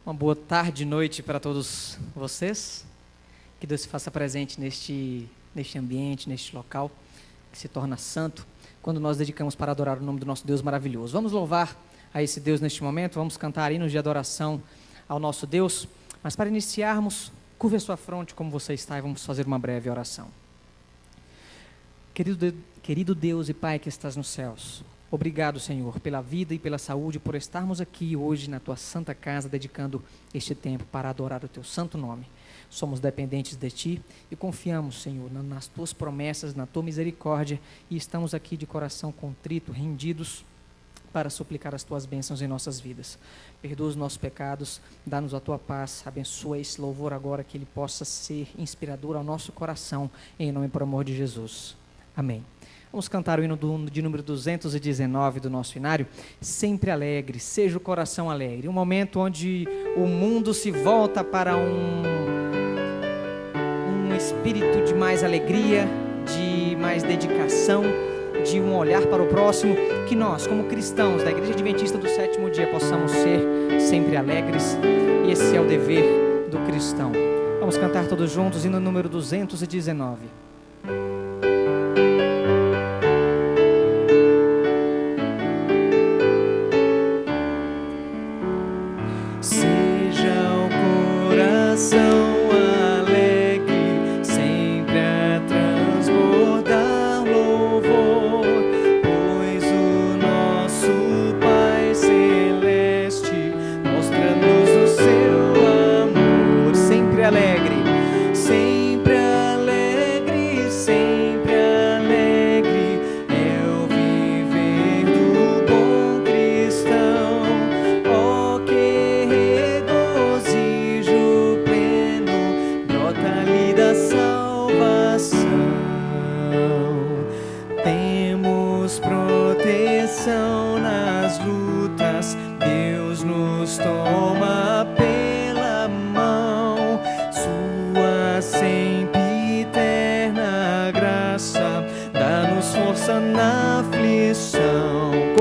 Uma boa tarde e noite para todos vocês. Que Deus se faça presente neste ambiente, neste local, que se torna santo, quando nós dedicamos para adorar o nome do nosso Deus maravilhoso. Vamos louvar a esse Deus neste momento, vamos cantar hinos de adoração ao nosso Deus, mas para iniciarmos, curve a sua fronte como você está e vamos fazer uma breve oração. Querido Deus e Pai que estás nos céus, obrigado, Senhor, pela vida e pela saúde, por estarmos aqui hoje na Tua santa casa, dedicando este tempo para adorar o Teu santo nome. Somos dependentes de Ti e confiamos, Senhor, nas Tuas promessas, na Tua misericórdia, e estamos aqui de coração contrito, rendidos, para suplicar as Tuas bênçãos em nossas vidas. Perdoa os nossos pecados, dá-nos a Tua paz, abençoa esse louvor agora, que ele possa ser inspirador ao nosso coração, em nome e por amor de Jesus. Amém. Vamos cantar o hino de número 219 do nosso hinário, Sempre Alegre, Seja o Coração Alegre. Um momento onde o mundo se volta para um espírito de mais alegria, de mais dedicação, de um olhar para o próximo, que nós, como cristãos da Igreja Adventista do Sétimo Dia, possamos ser sempre alegres, e esse é o dever do cristão. Vamos cantar todos juntos, hino número 219.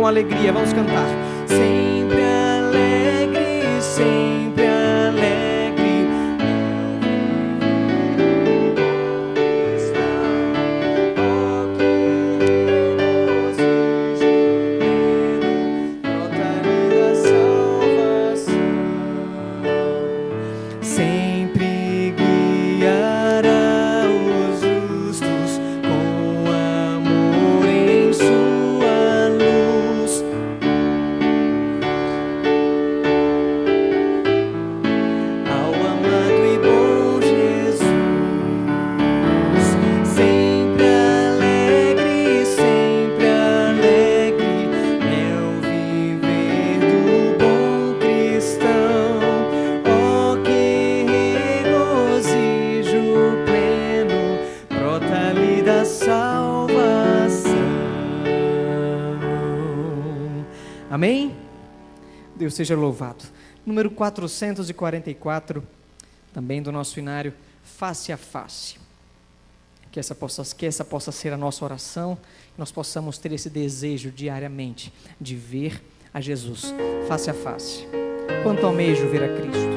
Alegria, vamos cantar. Sempre alegre, sempre alegre. Oh, que regozijo, brota-lhe da salvação. Sempre guiará os justos com amor em sua luz. Amém? Deus seja louvado. Número 444, também do nosso hinário, Face a Face. Que essa possa ser a nossa oração, que nós possamos ter esse desejo diariamente de ver a Jesus face a face. Quanto almejo ver a Cristo.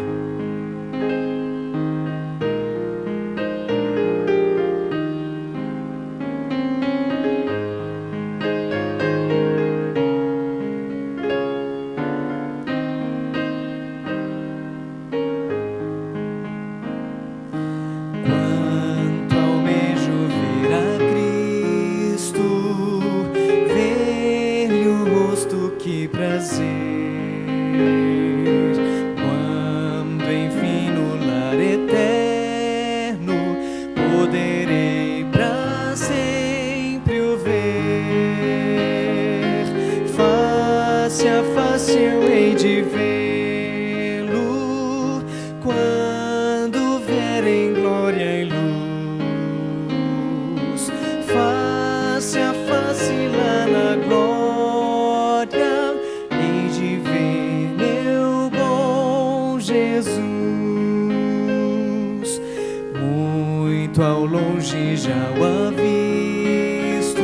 Já o avisto,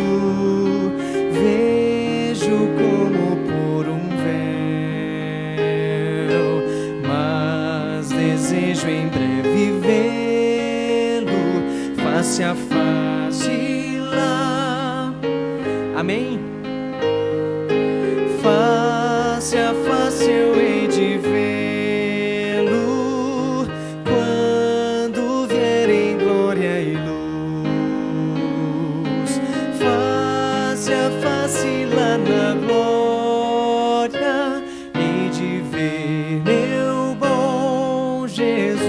vejo como por um véu, mas desejo em breve vê-lo face a face lá. Amém? Face a face eu hei de vê-lo quando vier em glória e luz. Face a face lá na glória hei de ver meu bom Jesus.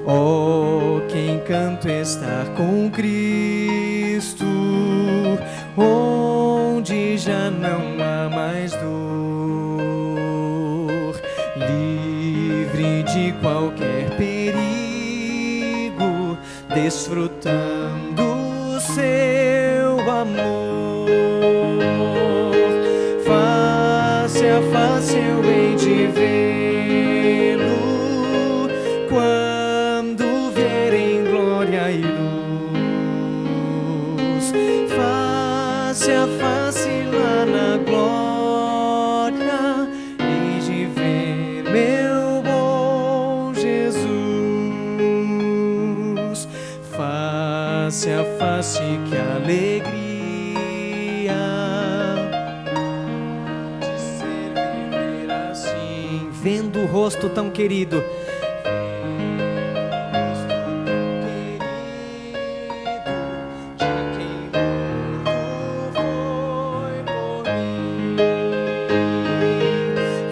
Oh, que encanto estar com Cristo, onde já não há mais dor, livre de qualquer perigo, desfrutando seu amor. Face a face eu hei de vê-lo quando vier em glória e luz. Face a face lá na glória hei de ver meu bom Jesus. Face a face, que alegria de ser viver assim, Vendo o rosto tão querido,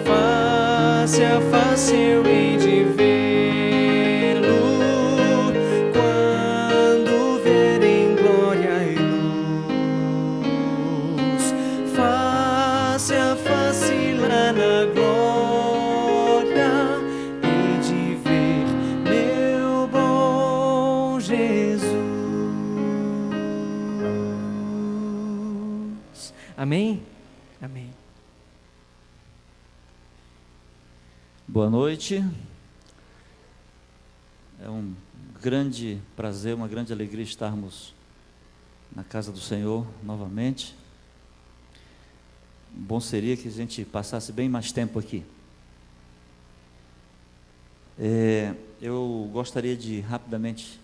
face a face eu hei de vê-lo quando vier em glória e luz. Face a face lá na glória hei de ver meu bom Jesus. amém? Amém. Boa noite. É um grande prazer, uma grande alegria estarmos na casa do Senhor novamente. Bom seria que a gente passasse bem mais tempo aqui. Eu gostaria de rapidamente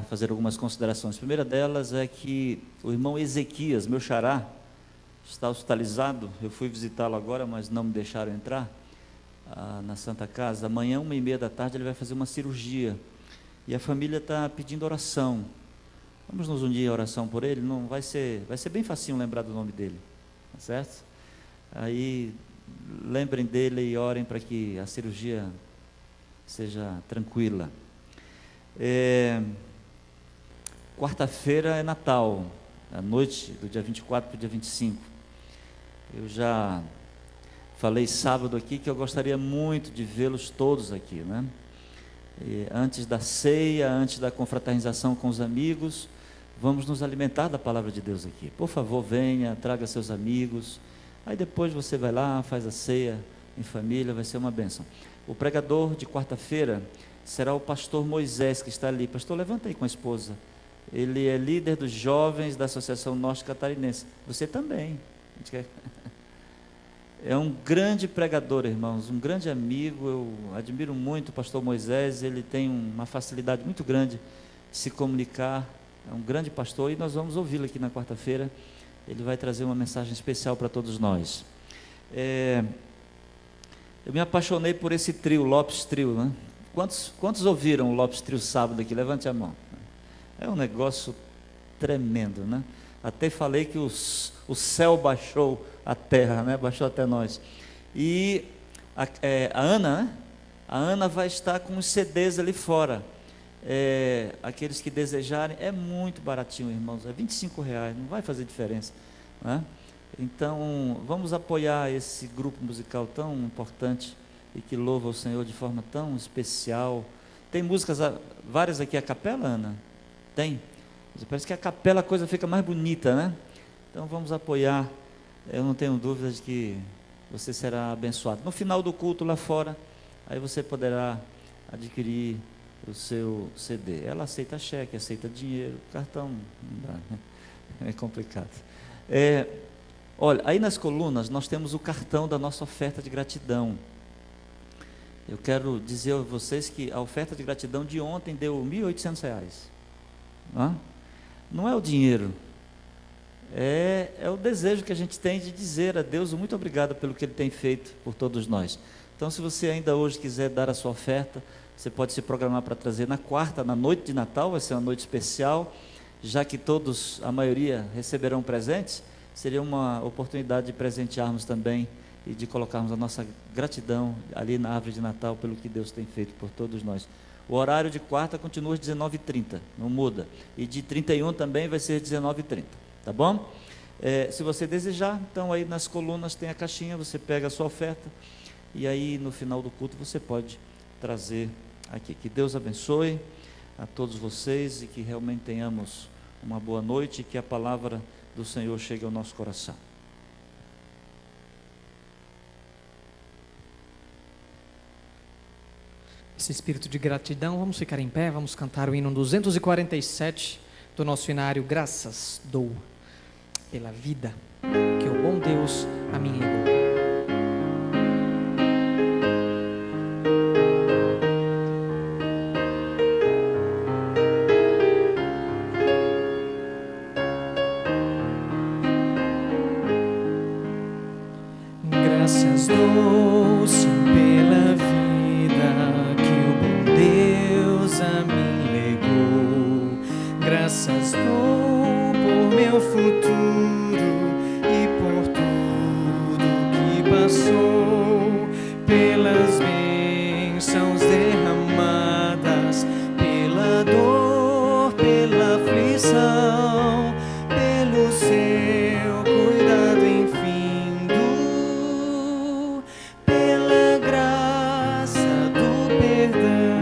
fazer algumas considerações. A primeira delas é que o irmão Ezequias, meu xará, está hospitalizado. Eu fui visitá-lo agora, mas não me deixaram entrar na Santa Casa. Amanhã, 1h30 da tarde, ele vai fazer uma cirurgia. E a família está pedindo oração. Vamos nos unir a oração por ele? Não vai ser bem facinho lembrar do nome dele, tá certo? Aí, lembrem dele e orem para que a cirurgia seja tranquila. Quarta-feira é Natal, a noite do dia 24 para o dia 25. Eu já falei sábado aqui que eu gostaria muito de vê-los todos aqui, né? Antes da ceia, antes da confraternização com os amigos, vamos nos alimentar da palavra de Deus aqui. Por favor, venha, traga seus amigos. Aí depois você vai lá, faz a ceia em família, vai ser uma bênção. O pregador de quarta-feira será o pastor Moisés, que está ali. Pastor, levanta aí com a esposa. Ele é líder dos jovens da Associação Norte Catarinense. Você também. É um grande pregador, irmãos, um grande amigo. Eu admiro muito o pastor Moisés. Ele tem uma facilidade muito grande de se comunicar. É um grande pastor e nós vamos ouvi-lo aqui na quarta-feira. Ele vai trazer uma mensagem especial para todos nós. Eu me apaixonei por esse trio, Lopes Trio, né? Quantos ouviram o Lopes Trio sábado aqui? Levante a mão. É um negócio tremendo, né? Até falei que o céu baixou a terra, né? Baixou até nós. E a Ana, né? A Ana vai estar com os CDs ali fora. Aqueles que desejarem, é muito baratinho, irmãos, é R$25, não vai fazer diferença, né? Então, vamos apoiar esse grupo musical tão importante e que louva o Senhor de forma tão especial. Tem músicas, várias aqui a capela, Ana? Tem? Parece que a capela a coisa fica mais bonita, né? Então, vamos apoiar. Eu não tenho dúvida de que você será abençoado. No final do culto lá fora, aí você poderá adquirir o seu CD. Ela aceita cheque, aceita dinheiro, cartão não dá, né? É complicado. Olha, aí nas colunas nós temos o cartão da nossa oferta de gratidão. Eu quero dizer a vocês que a oferta de gratidão de ontem deu R$ 1.800. Não é o dinheiro, é o desejo que a gente tem de dizer a Deus muito obrigado pelo que Ele tem feito por todos nós. Então, se você ainda hoje quiser dar a sua oferta, você pode se programar para trazer na quarta, na noite de Natal, vai ser uma noite especial, já que todos, a maioria, receberão presentes, seria uma oportunidade de presentearmos também e de colocarmos a nossa gratidão ali na árvore de Natal pelo que Deus tem feito por todos nós. O horário de quarta continua às 19h30, não muda. E de 31 também vai ser às 19h30, tá bom? Se você desejar, então aí nas colunas tem a caixinha, você pega a sua oferta e aí no final do culto você pode trazer aqui. Que Deus abençoe a todos vocês e que realmente tenhamos uma boa noite e que a palavra do Senhor chegue ao nosso coração. Esse espírito de gratidão, vamos ficar em pé, vamos cantar o hino 247 do nosso hinário. Graças dou pela vida que o bom Deus a mim legou. Graças dou sim pela vida que o bom Deus a mim legou. Graças dou por meu futuro e por tudo que passou, pelas bênçãos derramadas, pela dor, pela aflição, pelo seu cuidado infindo, pela graça do perdão.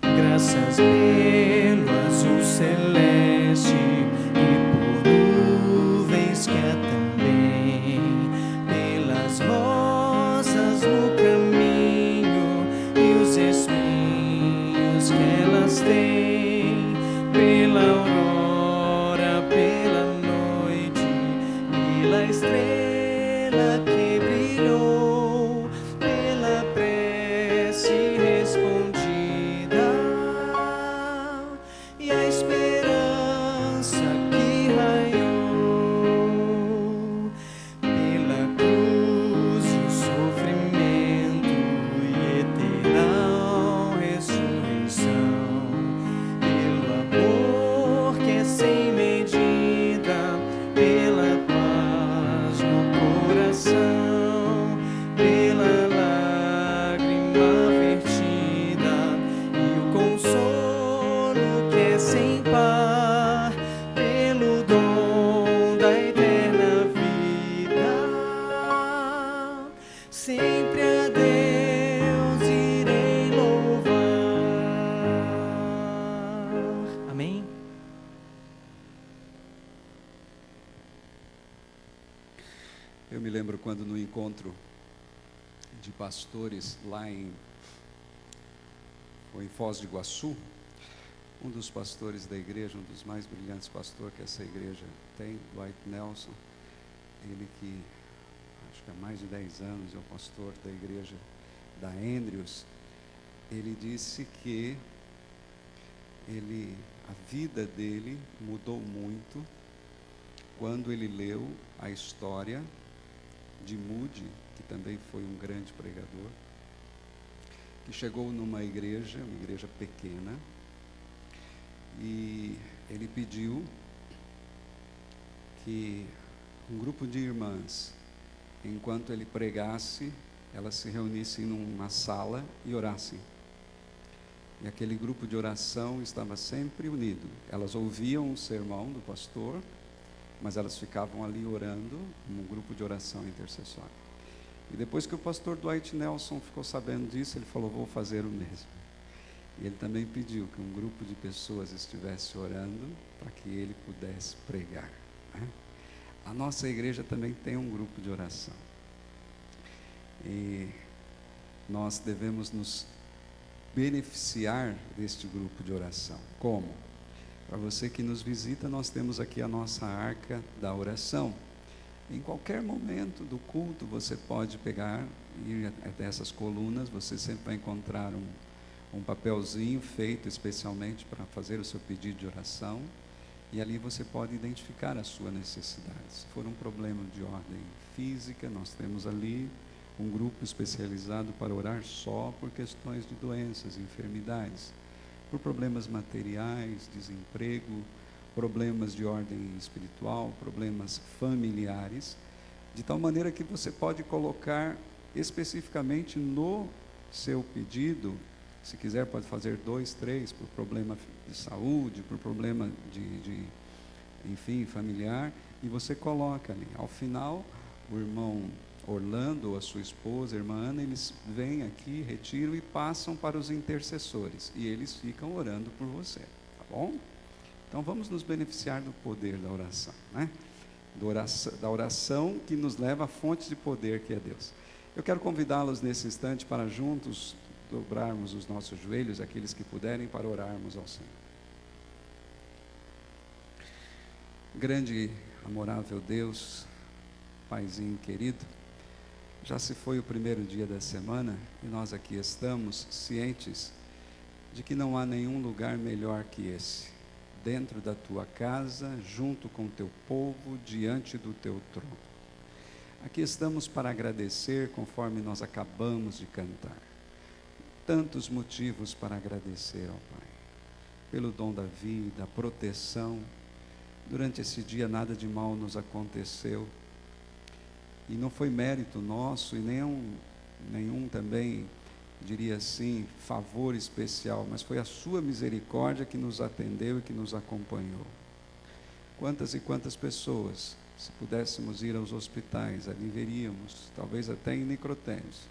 Graças pelo azul celeste e por nuvens que há também, pelas rosas no caminho e os espinhos que elas têm, pela aurora, pela noite, pela estrela que brilhou, pela prece respondida e a esperança que raiou, pela cruz e o sofrimento e eterna ressurreição, pelo amor que é sem medida, pela paz no coração, pela lágrima vertida e o consolo que é sem par, pelo dom da eterna vida. Sempre a Deus irei louvar. Amém? Eu me lembro quando no encontro de pastores lá foi em Foz do Iguaçu, um dos pastores da igreja, um dos mais brilhantes pastores que essa igreja tem, Dwight Nelson, ele que acho que há mais de 10 anos é o pastor da igreja da Andrews, ele disse que a vida dele mudou muito quando ele leu a história de Moody, que também foi um grande pregador, que chegou numa igreja pequena, e ele pediu que um grupo de irmãs, enquanto ele pregasse, elas se reunissem numa sala e orassem. E aquele grupo de oração estava sempre unido. Elas ouviam o sermão do pastor, mas elas ficavam ali orando, num grupo de oração intercessória. E depois que o pastor Dwight Nelson ficou sabendo disso, ele falou: vou fazer o mesmo. E ele também pediu que um grupo de pessoas estivesse orando para que ele pudesse pregar, né? A nossa igreja também tem um grupo de oração. E nós devemos nos beneficiar deste grupo de oração. Como? Para você que nos visita, nós temos aqui a nossa arca da oração. Em qualquer momento do culto você pode pegar, ir até essas colunas, você sempre vai encontrar um papelzinho feito especialmente para fazer o seu pedido de oração, e ali você pode identificar a sua necessidade. Se for um problema de ordem física, nós temos ali um grupo especializado para orar só por questões de doenças, enfermidades, por problemas materiais, desemprego, problemas de ordem espiritual, problemas familiares, de tal maneira que você pode colocar especificamente no seu pedido, se quiser pode fazer 2, 3, por problema de saúde, por problema enfim, familiar, e você coloca ali. Ao final, o irmão Orlando, ou a sua esposa, a irmã Ana, eles vêm aqui, retiram e passam para os intercessores, e eles ficam orando por você, tá bom? Então vamos nos beneficiar do poder da oração, né? Da oração que nos leva à fonte de poder que é Deus. Eu quero convidá-los nesse instante para juntos dobrarmos os nossos joelhos, aqueles que puderem, para orarmos ao Senhor. Grande, amorável Deus, Paizinho querido, já se foi o primeiro dia da semana e nós aqui estamos cientes de que não há nenhum lugar melhor que esse, dentro da tua casa, junto com o teu povo, diante do teu trono. Aqui estamos para agradecer, conforme nós acabamos de cantar. Tantos motivos para agradecer ao Pai, pelo dom da vida, a proteção. Durante esse dia nada de mal nos aconteceu, e não foi mérito nosso, e nenhum também, diria assim, favor especial, mas foi a sua misericórdia que nos atendeu e que nos acompanhou. Quantas e quantas pessoas, se pudéssemos ir aos hospitais, ali veríamos, talvez até em necrotérios.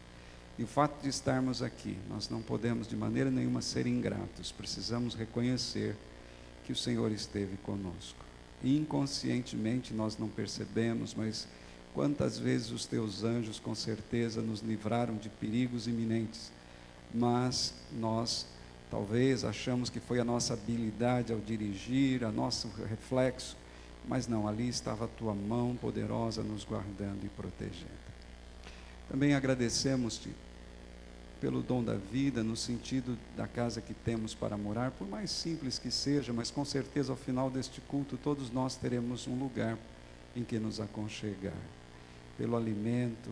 E o fato de estarmos aqui, nós não podemos de maneira nenhuma ser ingratos, precisamos reconhecer que o Senhor esteve conosco. E inconscientemente nós não percebemos, mas quantas vezes os teus anjos com certeza nos livraram de perigos iminentes, mas nós talvez achamos que foi a nossa habilidade ao dirigir, a nosso reflexo, mas não, ali estava a tua mão poderosa nos guardando e protegendo. Também agradecemos-te pelo dom da vida, no sentido da casa que temos para morar, por mais simples que seja, mas com certeza ao final deste culto todos nós teremos um lugar em que nos aconchegar, pelo alimento,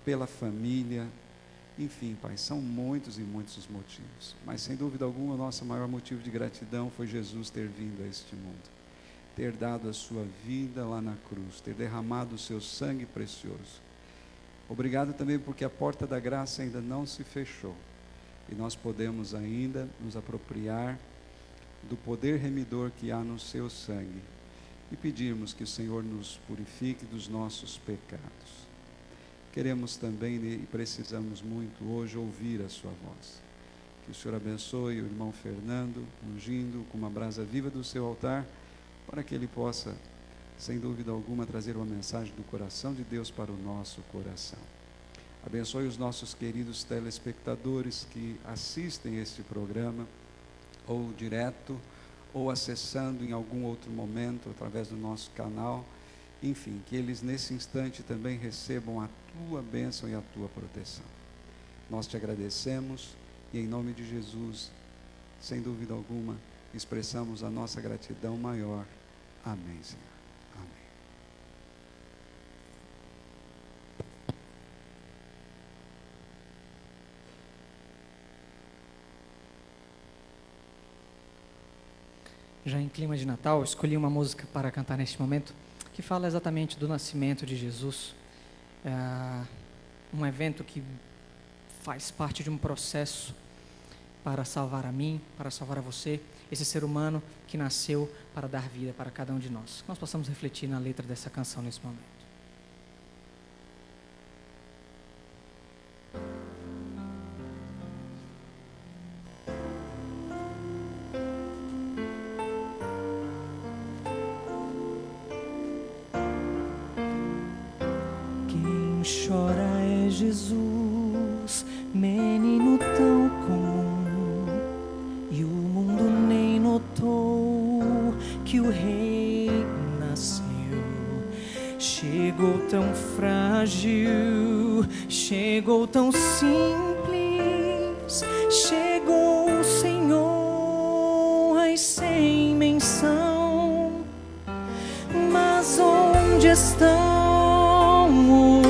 pela família, enfim, Pai, são muitos e muitos os motivos, mas sem dúvida alguma o nosso maior motivo de gratidão foi Jesus ter vindo a este mundo, ter dado a sua vida lá na cruz, ter derramado o seu sangue precioso. Obrigado também porque a porta da graça ainda não se fechou e nós podemos ainda nos apropriar do poder remidor que há no seu sangue e pedirmos que o Senhor nos purifique dos nossos pecados. Queremos também e precisamos muito hoje ouvir a sua voz. Que o Senhor abençoe o irmão Fernando, ungindo com uma brasa viva do seu altar, para que ele possa, sem dúvida alguma, trazer uma mensagem do coração de Deus para o nosso coração. Abençoe os nossos queridos telespectadores que assistem este programa, ou direto, ou acessando em algum outro momento, através do nosso canal. Enfim, que eles nesse instante também recebam a tua bênção e a tua proteção. Nós te agradecemos e em nome de Jesus, sem dúvida alguma, expressamos a nossa gratidão maior. Amém, Senhor. Amém. Já em clima de Natal, escolhi uma música para cantar neste momento, que fala exatamente do nascimento de Jesus. Um evento que faz parte de um processo para salvar a mim, para salvar a você, esse ser humano que nasceu para dar vida para cada um de nós. Nós possamos refletir na letra dessa canção nesse momento. Quem chora é Jesus, menino tão comum, e o mundo nem notou que o rei nasceu. Chegou tão frágil, chegou tão simples, chegou o Senhor, ai, sem menção. Mas onde estão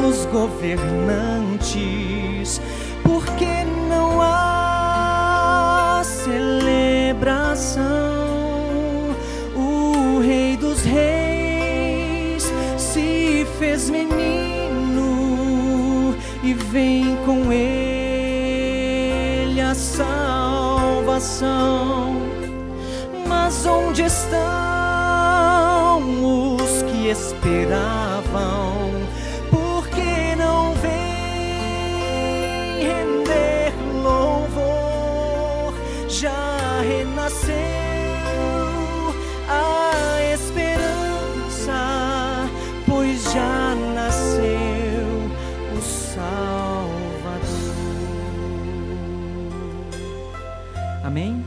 os governantes? Por que não há celebração? O Rei dos Reis se fez menino e vem com ele a salvação. Mas onde estão os que esperavam? Por que não vem render louvor? Já renasceu a esperança, pois já nasceu o Salvador. Amém?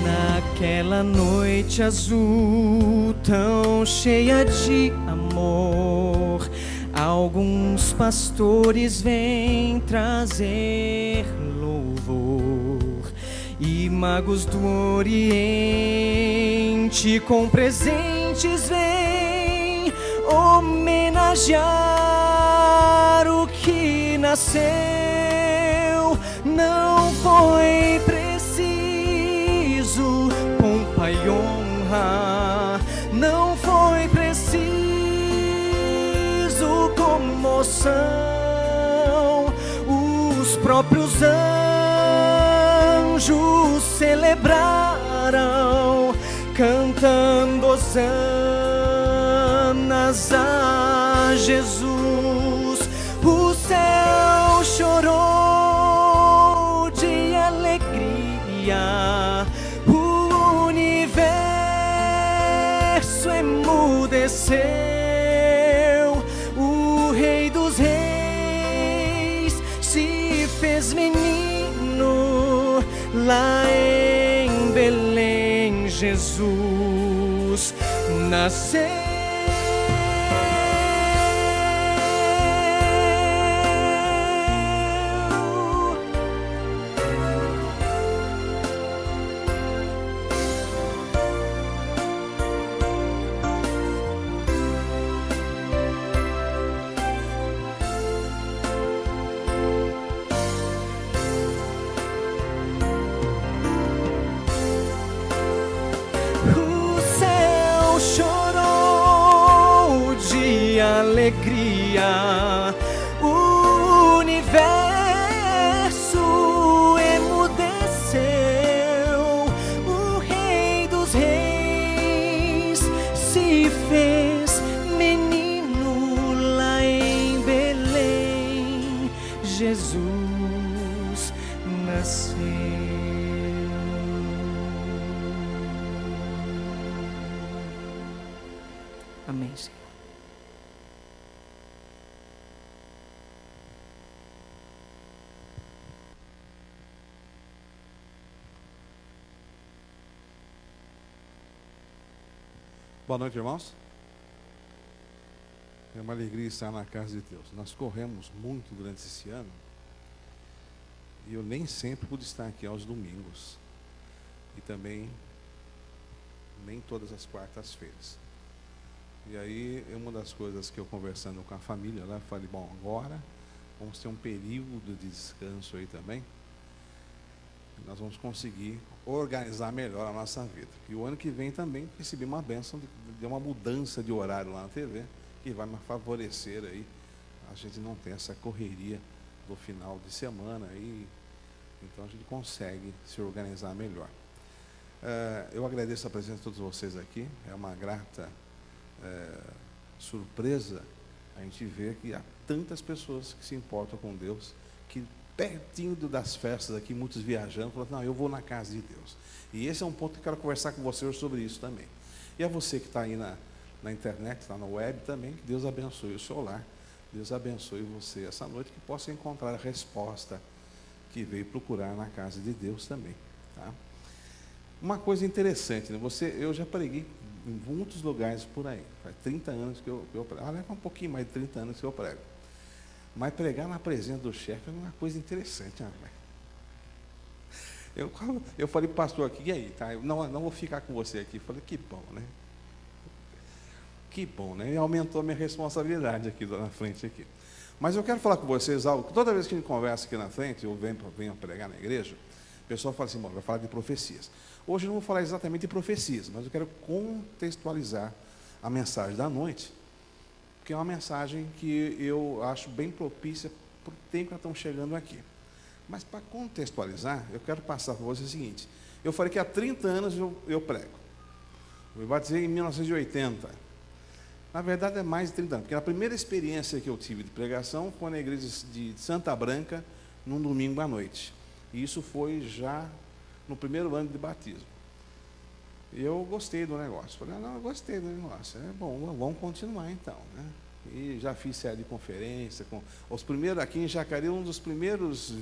Naquela noite azul, tão cheia de amor, alguns pastores vêm trazer louvor, e magos do Oriente com presentes vêm homenagear o que nasceu. Não foi preciso pompa e honra, não foi preciso comoção. Os próprios anjos celebraram, cantando hosanas a Jesus. O céu chorou de alegria, o universo emudeceu. O Rei dos Reis se fez menino lá em Belém. Jesus nasceu. Alegria, o universo emudeceu. O Rei dos Reis se fez menino lá em Belém. Jesus nasceu. Amém, Senhor. Boa noite, irmãos. É uma alegria estar na casa de Deus. Nós corremos muito durante esse ano e eu nem sempre pude estar aqui aos domingos e também nem todas as quartas-feiras. E aí, uma das coisas que eu conversando com a família lá, eu falei, bom, agora vamos ter um período de descanso aí também. Nós vamos conseguir organizar melhor a nossa vida. E o ano que vem também recebi uma bênção de uma mudança de horário lá na TV, que vai me favorecer aí. A gente não tem essa correria do final de semana aí, então a gente consegue se organizar melhor. Eu agradeço a presença de todos vocês aqui. É uma grata surpresa a gente ver que há tantas pessoas que se importam com Deus, que pertinho das festas aqui, muitos viajando, falando, não, eu vou na casa de Deus. E esse é um ponto que eu quero conversar com você hoje sobre isso também. E a você que está aí na internet, está na web também, que Deus abençoe o seu lar, Deus abençoe você essa noite, que possa encontrar a resposta que veio procurar na casa de Deus também. Tá? Uma coisa interessante, né? Eu já preguei em muitos lugares por aí, faz 30 anos que eu prego, leva um pouquinho mais de 30 anos que eu prego. Mas pregar na presença do chefe é uma coisa interessante, rapaz. Eu falei para o pastor aqui, e aí, tá? Eu não vou ficar com você aqui. Eu falei, que bom, né? Que bom, né? E aumentou a minha responsabilidade aqui na frente aqui. Mas eu quero falar com vocês algo, que toda vez que a gente conversa aqui na frente, eu venho pregar na igreja, o pessoal fala assim, bom, vai falar de profecias. Hoje eu não vou falar exatamente de profecias, mas eu quero contextualizar a mensagem da noite, que é uma mensagem que eu acho bem propícia para o tempo que nós estamos chegando aqui. Mas para contextualizar, eu quero passar para vocês o seguinte, eu falei que há 30 anos eu prego. Eu batizei em 1980. Na verdade é mais de 30 anos, porque a primeira experiência que eu tive de pregação foi na igreja de Santa Branca, num domingo à noite. E isso foi já no primeiro ano de batismo. Eu gostei do negócio. Falei, não, eu gostei do negócio. É bom, vamos continuar então, né? E já fiz série de conferência. Os primeiros, aqui em Jacareí, um dos primeiros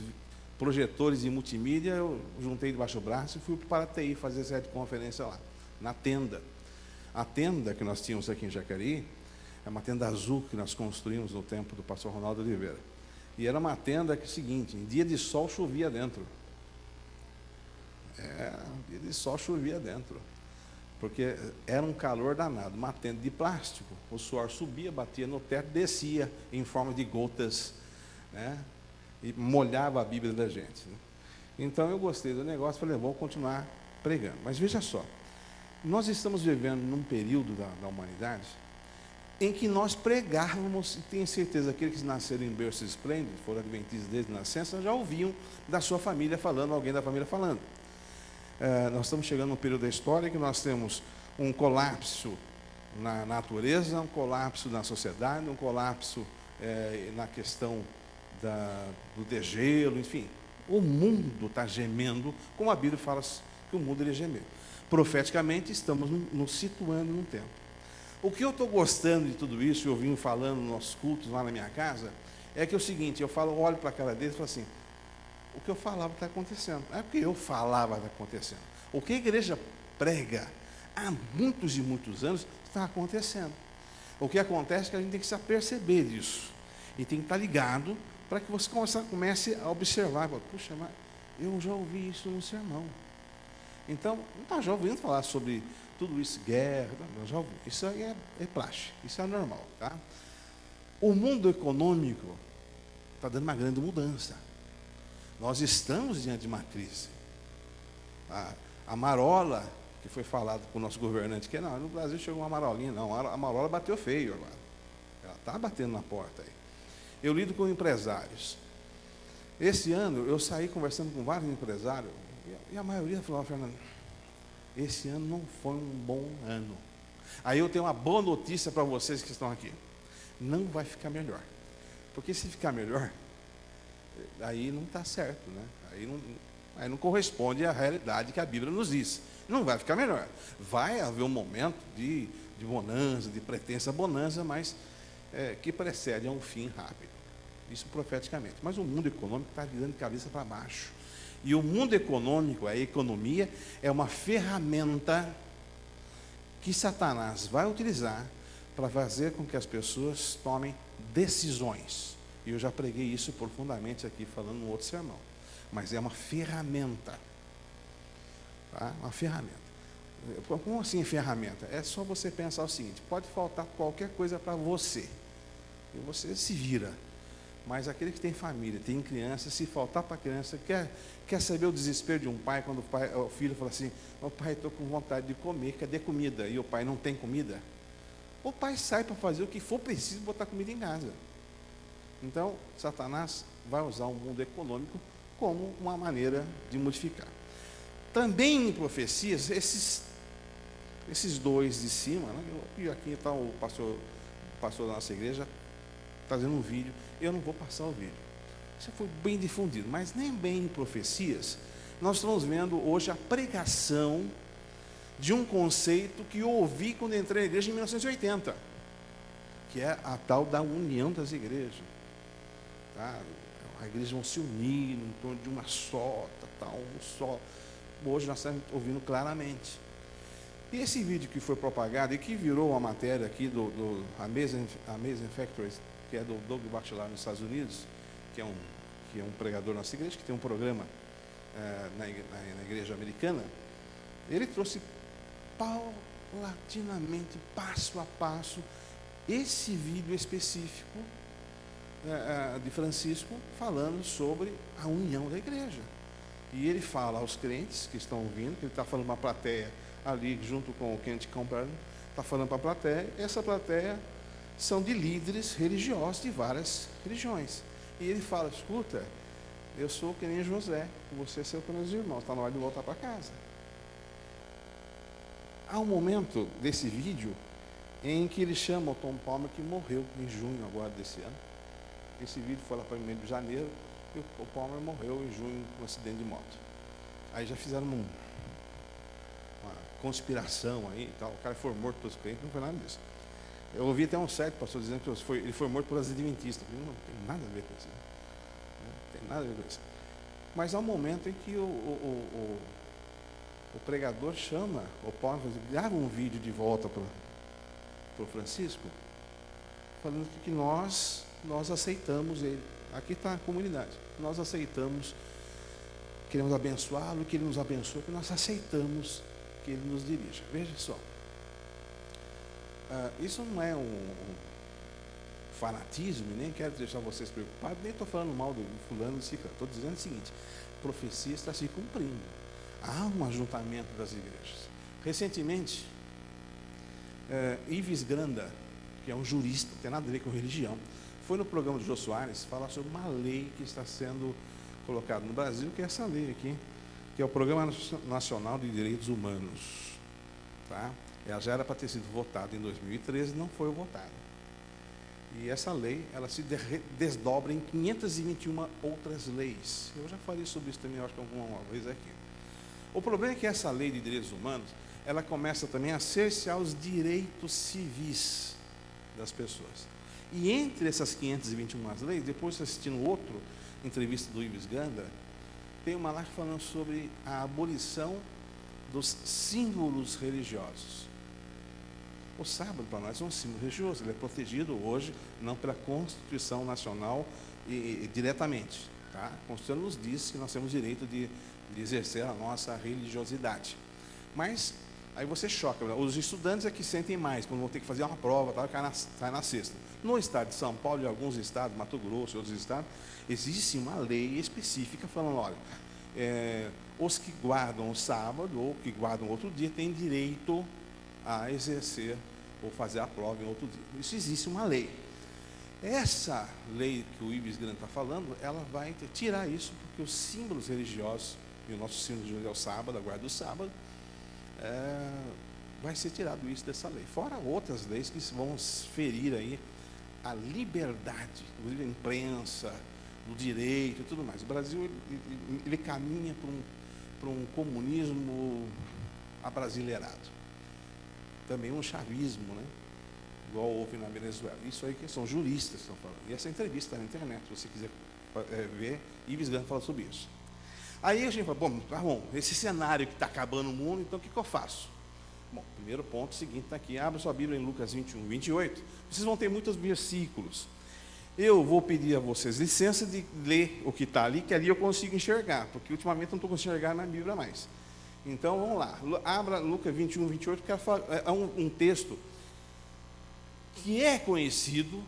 projetores de multimídia, eu juntei debaixo do braço e fui para a TI fazer série de conferência lá, na tenda. A tenda que nós tínhamos aqui em Jacareí é uma tenda azul que nós construímos no tempo do pastor Ronaldo Oliveira. E era uma tenda que é o seguinte, em dia de sol chovia dentro. Dia de sol chovia dentro. Porque era um calor danado. Uma tenda de plástico, o suor subia, batia no teto, descia em forma de gotas, né? E molhava a Bíblia da gente, né? Então eu gostei do negócio, falei, vou continuar pregando. Mas veja só, nós estamos vivendo num período da humanidade em que nós pregávamos, e tenho certeza, aqueles que nasceram em berço esplêndido, foram adventistas desde a nascença, já ouviam da sua família falando, alguém da família falando. Nós estamos chegando num período da história que nós temos um colapso na natureza, um colapso na sociedade, um colapso na questão do degelo, enfim. O mundo está gemendo, como a Bíblia fala que o mundo iria gemer. Profeticamente, estamos nos situando num tempo. O que eu estou gostando de tudo isso, eu vim falando nos nossos cultos lá na minha casa, é que é o seguinte, eu olho para a cara deles e falo assim, o que eu falava está acontecendo. Não é porque eu falava está acontecendo. O que a igreja prega há muitos e muitos anos está acontecendo. O que acontece é que a gente tem que se aperceber disso. E tem que estar ligado para que você comece a observar. Puxa, mas eu já ouvi isso no sermão. Então, não está já ouvindo falar sobre tudo isso, guerra, não, já ouvi. Isso aí é plástico, isso é normal. Tá? O mundo econômico está dando uma grande mudança. Nós estamos diante de uma crise. A marola, que foi falado com o nosso governante, que não, no Brasil chegou uma marolinha, não, a marola bateu feio agora. Ela está batendo na porta aí. Eu lido com empresários. Esse ano, eu saí conversando com vários empresários, e a maioria falou, Fernando, esse ano não foi um bom ano. Aí eu tenho uma boa notícia para vocês que estão aqui. Não vai ficar melhor. Porque se ficar melhor, aí não está certo, né? Aí não corresponde à realidade que a Bíblia nos diz. Não vai ficar melhor. Vai haver um momento de bonança, de pretensa bonança, mas que precede a um fim rápido. Isso profeticamente. Mas o mundo econômico está virando de cabeça para baixo. E o mundo econômico, a economia, é uma ferramenta que Satanás vai utilizar para fazer com que as pessoas tomem decisões. E eu já preguei isso profundamente aqui, falando no outro sermão. Mas é uma ferramenta. Tá? Uma ferramenta. Como assim ferramenta? É só você pensar o seguinte, pode faltar qualquer coisa para você. E você se vira. Mas aquele que tem família, tem criança, se faltar para a criança, quer saber o desespero de um pai, quando o filho fala assim, o pai, estou com vontade de comer, cadê comida? E o pai não tem comida. O pai sai para fazer o que for preciso, botar comida em casa. Então, Satanás vai usar o mundo econômico como uma maneira de modificar. Também em profecias, esses dois de cima, né? E aqui está o pastor da nossa igreja, fazendo um vídeo. Eu não vou passar o vídeo. Isso foi bem difundido, mas nem bem em profecias. Nós estamos vendo hoje a pregação de um conceito que eu ouvi quando entrei na igreja em 1980, que é a tal da união das igrejas. Tá? A igreja vão se unir em torno de uma só, um só. Hoje nós estamos ouvindo claramente. E esse vídeo que foi propagado e que virou uma matéria aqui do Amazing Factories, que é do Doug Batchelor nos Estados Unidos, que é um pregador da nossa igreja, que tem um programa na igreja americana, ele trouxe paulatinamente, passo a passo, esse vídeo específico de Francisco falando sobre a união da igreja. E ele fala aos crentes que estão ouvindo, que ele está falando para uma plateia ali, junto com o Kent Campbell, está falando para a plateia, essa plateia são de líderes religiosos de várias religiões. E ele fala, escuta, eu sou que nem José, você é seu com meus irmãos, está na hora de voltar para casa. Há um momento desse vídeo em que ele chama o Tom Palmer, que morreu em junho agora desse ano. Esse vídeo foi lá para o mês de janeiro, e o Palmer morreu em junho com um acidente de moto. Aí já fizeram uma conspiração aí e tal, o cara foi morto pelos crentes, não foi nada disso. Eu ouvi até um certo pastor dizendo que ele foi morto pelas adventistas. Não tem nada a ver com isso. Não tem nada a ver com isso. Mas há um momento em que o pregador chama o Palmer, grava um vídeo de volta para o Francisco, falando que nós aceitamos ele. Aqui está a comunidade. Nós aceitamos, queremos abençoá-lo, que ele nos abençoe, que nós aceitamos que ele nos dirija. Veja só. Isso não é um fanatismo, nem quero deixar vocês preocupados, nem estou falando mal do fulano, estou dizendo o seguinte, a profecia está se cumprindo. Há um ajuntamento das igrejas. Recentemente, Ives Granda, que é um jurista, não tem nada a ver com religião, foi no programa do Jô Soares falar sobre uma lei que está sendo colocada no Brasil, que é essa lei aqui, que é o Programa Nacional de Direitos Humanos. Tá? Ela já era para ter sido votada em 2013, não foi votada. E essa lei, ela se desdobra em 521 outras leis. Eu já falei sobre isso também, acho que alguma vez aqui. O problema é que essa lei de direitos humanos, ela começa também a cercear os direitos civis das pessoas. E entre essas 521 leis, depois assistindo outro entrevista do Ives Ganda, tem uma lá falando sobre a abolição dos símbolos religiosos. O sábado para nós é um símbolo religioso, ele é protegido hoje, não pela Constituição Nacional e diretamente. Tá? A Constituição nos diz que nós temos direito de exercer a nossa religiosidade. Mas aí você choca, os estudantes é que sentem mais, quando vão ter que fazer uma prova, tal, cai na sexta. No estado de São Paulo e alguns estados, Mato Grosso e outros estados, existe uma lei específica falando, olha, os que guardam o sábado ou que guardam outro dia têm direito a exercer ou fazer a prova em outro dia. Isso existe uma lei. Essa lei que o Ives Grande está falando, ela vai tirar isso, porque os símbolos religiosos, e o nosso símbolo religioso é o sábado, a guarda do sábado, vai ser tirado isso dessa lei. Fora outras leis que vão ferir aí a liberdade, inclusive a imprensa, do direito e tudo mais. O Brasil ele caminha para um comunismo abrasileirado. Também um chavismo, né? Igual houve na Venezuela. Isso aí que são juristas que estão falando. E essa entrevista está na internet, se você quiser ver, Ives Ganda fala sobre isso. Aí a gente fala, bom, esse cenário que está acabando o mundo, então o que eu faço? Bom, primeiro ponto seguinte está aqui, abra sua Bíblia em Lucas 21, 28. Vocês vão ter muitos versículos. Eu vou pedir a vocês licença de ler o que está ali, que ali eu consigo enxergar, porque ultimamente eu não estou conseguindo enxergar na Bíblia mais. Então, vamos lá. Abra Lucas 21, 28, que é um texto que é conhecido,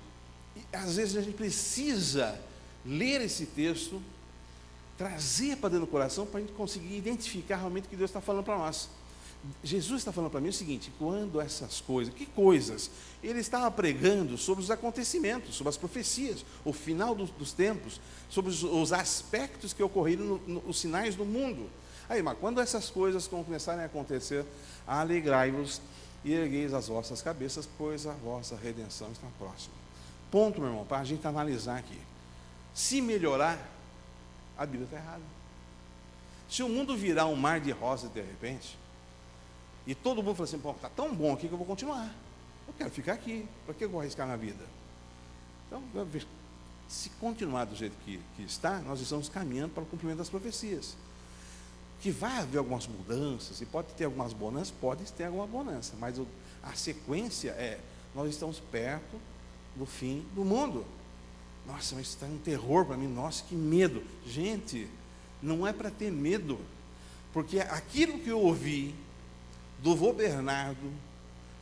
e às vezes a gente precisa ler esse texto, trazer para dentro do coração, para a gente conseguir identificar realmente o que Deus está falando para nós. Jesus está falando para mim o seguinte, quando essas coisas, que coisas? Ele estava pregando sobre os acontecimentos, sobre as profecias, o final dos tempos, sobre os aspectos que ocorreram nos sinais do mundo. Aí, mas quando essas coisas começarem a acontecer, alegrai-vos e ergueis as vossas cabeças, pois a vossa redenção está próxima. Ponto, meu irmão, para a gente analisar aqui. Se melhorar, a Bíblia está errada. Se o mundo virar um mar de rosas de repente, e todo mundo fala assim, pô, está tão bom aqui que eu vou continuar. Eu quero ficar aqui, para que eu vou arriscar minha vida? Então, se continuar do jeito que está, nós estamos caminhando para o cumprimento das profecias. Que vai haver algumas mudanças, e pode ter algumas bonanças, pode ter alguma bonança, mas a sequência nós estamos perto do fim do mundo. Nossa, mas isso está um terror para mim, nossa, que medo. Gente, não é para ter medo, porque aquilo que eu ouvi do vô Bernardo,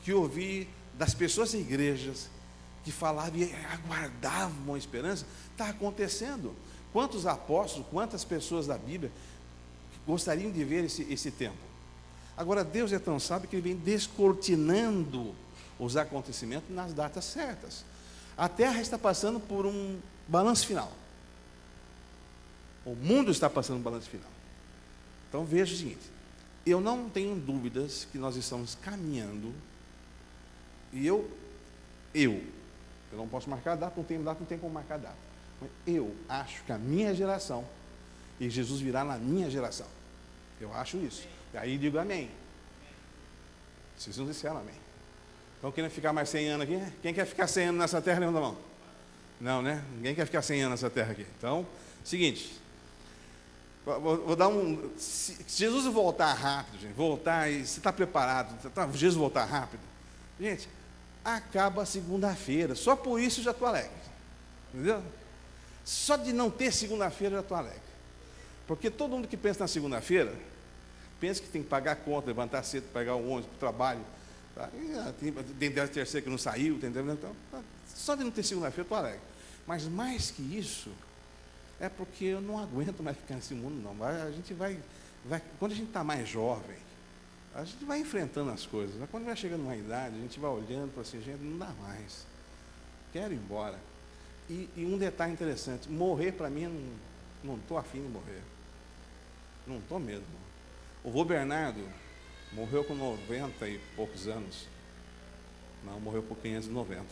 que eu ouvi das pessoas da igrejas, que falavam e aguardavam a esperança, está acontecendo. Quantos apóstolos, quantas pessoas da Bíblia gostariam de ver esse tempo? Agora, Deus é tão sábio que Ele vem descortinando os acontecimentos nas datas certas. A Terra está passando por um balanço final. O mundo está passando por um balanço final. Então, veja o seguinte, eu não tenho dúvidas que nós estamos caminhando, e eu não posso marcar a data, não tem como marcar a data, mas eu acho que a minha geração, e Jesus virá na minha geração, eu acho isso, e aí digo amém. Vocês não disseram amém. Então, querem ficar mais 100 anos aqui? Quem quer ficar 100 anos nessa terra, levanta a mão. Não, né? Ninguém quer ficar 100 anos nessa terra aqui. Então, seguinte, vou dar se Jesus voltar rápido, gente, voltar, e você está preparado, Jesus voltar rápido, gente, acaba segunda-feira, só por isso eu já estou alegre, entendeu? Só de não ter segunda-feira eu já estou alegre, porque todo mundo que pensa na segunda-feira, pensa que tem que pagar a conta, levantar cedo, pegar o ônibus para o trabalho, tá? Tem 13º que não saiu, entendeu? Então, só de não ter segunda-feira eu estou alegre, mas mais que isso, é porque eu não aguento mais ficar nesse mundo, não. A gente vai quando a gente está mais jovem, a gente vai enfrentando as coisas. Mas quando vai chegando numa idade, a gente vai olhando para assim, gente, não dá mais. Quero ir embora. E um detalhe interessante, morrer para mim, não estou afim de morrer. Não estou mesmo. O vô Bernardo morreu com 90 e poucos anos. Não, morreu por 590.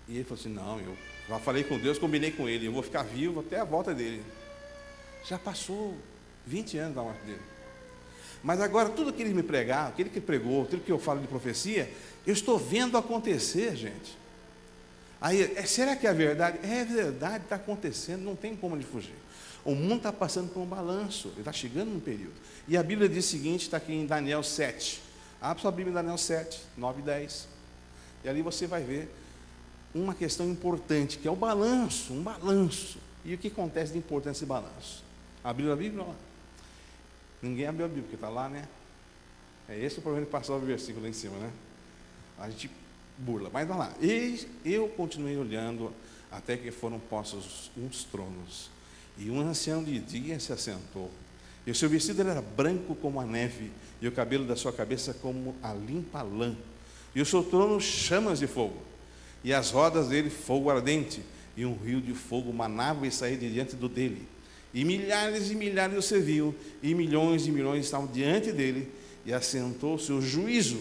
E ele falou assim, não, eu já falei com Deus, combinei com ele, eu vou ficar vivo até a volta dele. Já passou 20 anos da morte dele. Mas agora, tudo que ele me pregava, aquilo que ele pregou, tudo que eu falo de profecia, eu estou vendo acontecer, gente. Aí, será que é verdade? É verdade, está acontecendo, não tem como ele fugir. O mundo está passando por um balanço, ele está chegando num período. E a Bíblia diz o seguinte, está aqui em Daniel 7. Abre sua Bíblia em Daniel 7, 9 e 10. E ali você vai ver uma questão importante, que é o balanço, um balanço. E o que acontece de importante nesse balanço? Abriu a Bíblia lá? Ninguém abriu a Bíblia, porque está lá, né? É esse o problema de passar o versículo lá em cima, né? A gente burla, mas vai lá. E eu continuei olhando até que foram postos uns tronos. E um ancião de dia se assentou. E o seu vestido era branco como a neve, e o cabelo da sua cabeça como a limpa lã. E o seu trono chamas de fogo. E as rodas dele fogo ardente, e um rio de fogo manava e saía de diante do dele. E milhares o serviam, e milhões estavam diante dele, e assentou-se o juízo,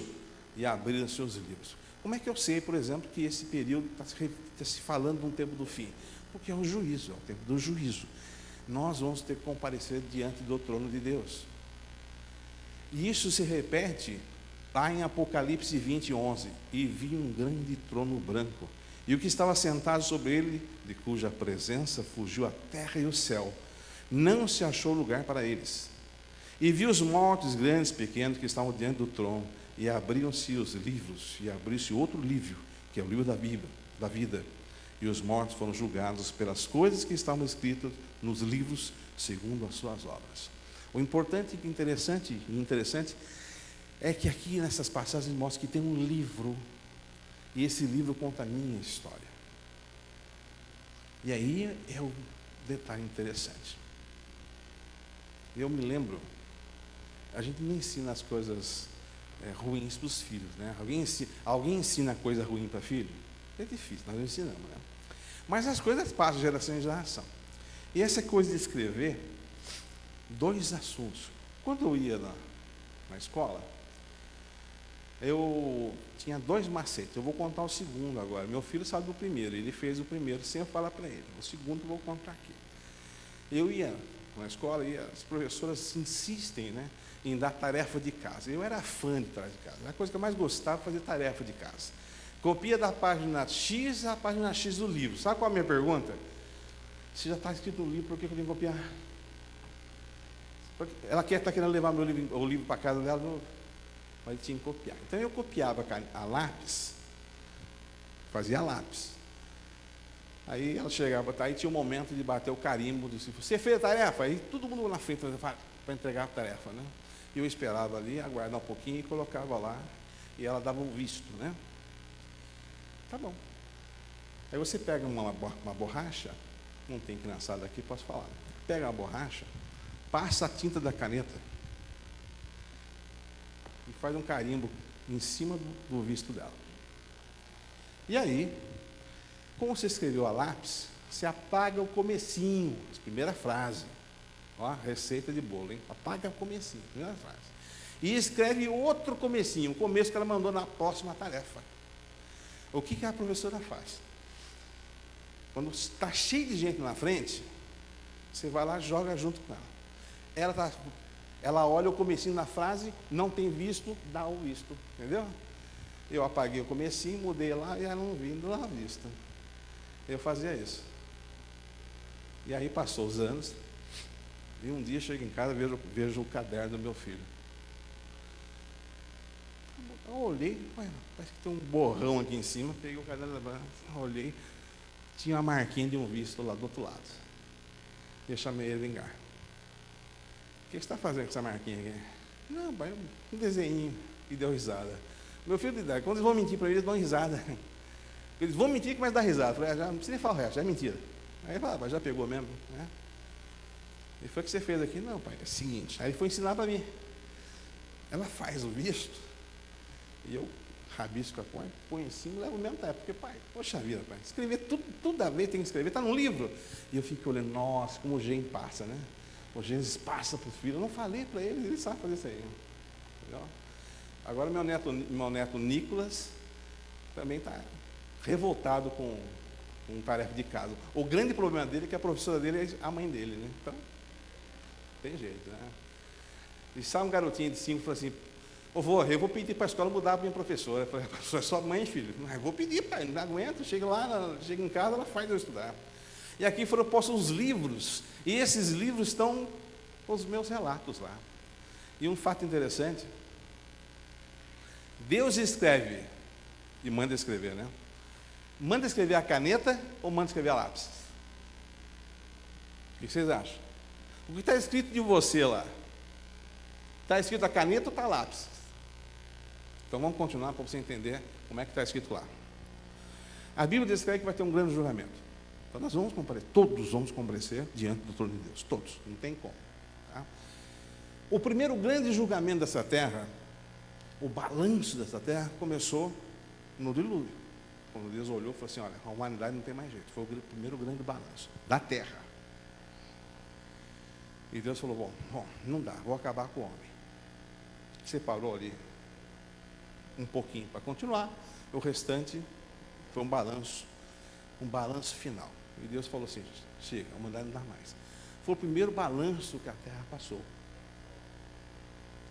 e abriram seus livros. Como é que eu sei, por exemplo, que esse período está se falando de um tempo do fim? Porque é o juízo, é o tempo do juízo. Nós vamos ter que comparecer diante do trono de Deus. E isso se repete lá em Apocalipse 20, 11. E vi um grande trono branco, e o que estava sentado sobre ele, de cuja presença fugiu a terra e o céu, não se achou lugar para eles. E vi os mortos, grandes e pequenos, que estavam diante do trono, e abriam-se os livros, e abriu-se outro livro, que é o livro da Bíblia, da vida. E os mortos foram julgados pelas coisas que estavam escritas nos livros, segundo as suas obras. O importante e interessante é que aqui nessas passagens mostra que tem um livro, e esse livro conta a minha história. E aí é um detalhe interessante. Eu me lembro, a gente não ensina as coisas ruins para os filhos, né? Alguém ensina coisa ruim para filho? É difícil, nós não ensinamos, né? Mas as coisas passam de geração em geração. E essa coisa de escrever, 2 assuntos. Quando eu ia na escola, eu tinha 2 macetes. Eu vou contar o segundo agora. Meu filho sabe do primeiro, ele fez o primeiro sem eu falar para ele. O segundo eu vou contar aqui. Eu ia na escola e as professoras insistem, né, em dar tarefa de casa. Eu era fã de tarefa de casa. A coisa que eu mais gostava foi fazer tarefa de casa. Copia da página X à página X do livro. Sabe qual é a minha pergunta? Se já está escrito no livro, por que eu tenho que copiar? Ela está querendo levar o livro para casa dela, mas ele tinha que copiar. Então eu copiava a lápis, fazia lápis. Aí ela chegava, aí tinha um momento de bater o carimbo, disse, você fez a tarefa? Aí todo mundo na frente para entregar a tarefa, né? E eu esperava ali, aguardar um pouquinho e colocava lá, e ela dava um visto, né? Tá bom. Aí você pega uma borracha, não tem criançada aqui, posso falar. Pega uma borracha, passa a tinta da caneta e faz um carimbo em cima do visto dela. E aí, como você escreveu a lápis, você apaga o comecinho, a primeira frase. Ó, receita de bolo, hein? Apaga o comecinho, a primeira frase. E escreve outro comecinho, o começo que ela mandou na próxima tarefa. O que a professora faz? Quando está cheio de gente na frente, você vai lá e joga junto com ela. Ela olha o comecinho da frase, não tem visto, dá o visto, entendeu? Eu apaguei o comecinho, mudei lá e ela não viu, não dá visto. Eu fazia isso. E aí passou os anos, e um dia chego em casa e vejo o caderno do meu filho. Eu olhei, parece que tem um borrão aqui em cima, peguei o caderno, olhei, tinha uma marquinha de um visto lá do outro lado. E eu chamei ele, Vingar. O que você está fazendo com essa marquinha aqui? Não, pai, um desenho. E deu risada. Meu filho de idade, quando eles vão mentir para ele, eles dão risada. Eles vão mentir, que mais dá risada. Eu falei, já não precisa nem falar o resto, já é mentira. Aí ele falava, já pegou mesmo, né? E foi o que você fez aqui? Não, pai, é o seguinte. Aí ele foi ensinar para mim. Ela faz o visto, e eu rabisco a cor, põe em cima, levo o mesmo tempo. Porque, pai, poxa vida, pai, escrever tudo a ver tem que escrever, está num livro. E eu fico olhando, nossa, como o Gênesis passa, né? O Gênesis passa para o filho. Eu não falei para ele sabe fazer isso aí. Entendeu? Agora meu neto Nicolas também está revoltado com tarefa de casa. O grande problema dele é que a professora dele é a mãe dele, né? Então, tem jeito, né? E sabe um garotinho de 5 falou assim, eu vou pedir para a escola mudar para minha professora. Eu falei, professora, é só mãe, filho. Mas eu vou pedir, pai, não aguento. Chega em casa, ela faz eu estudar. E aqui foram postos os livros, e esses livros estão com os meus relatos lá. E um fato interessante, Deus escreve, e manda escrever, né? Manda escrever a caneta ou manda escrever a lápis? O que vocês acham? O que está escrito de você lá? Está escrito a caneta ou está a lápis? Então vamos continuar para você entender como é que está escrito lá. A Bíblia descreve que vai ter um grande julgamento. Então nós vamos comparecer, todos vamos comparecer diante do trono de Deus, todos, não tem como. Tá? O primeiro grande julgamento dessa terra, o balanço dessa terra, começou no dilúvio. Quando Deus olhou e falou assim, olha, a humanidade não tem mais jeito. Foi o primeiro grande balanço da terra. E Deus falou, bom, não dá, vou acabar com o homem. Separou ali um pouquinho para continuar, o restante foi um balanço final. E Deus falou assim, chega, a humanidade não dá mais. Foi o primeiro balanço que a terra passou.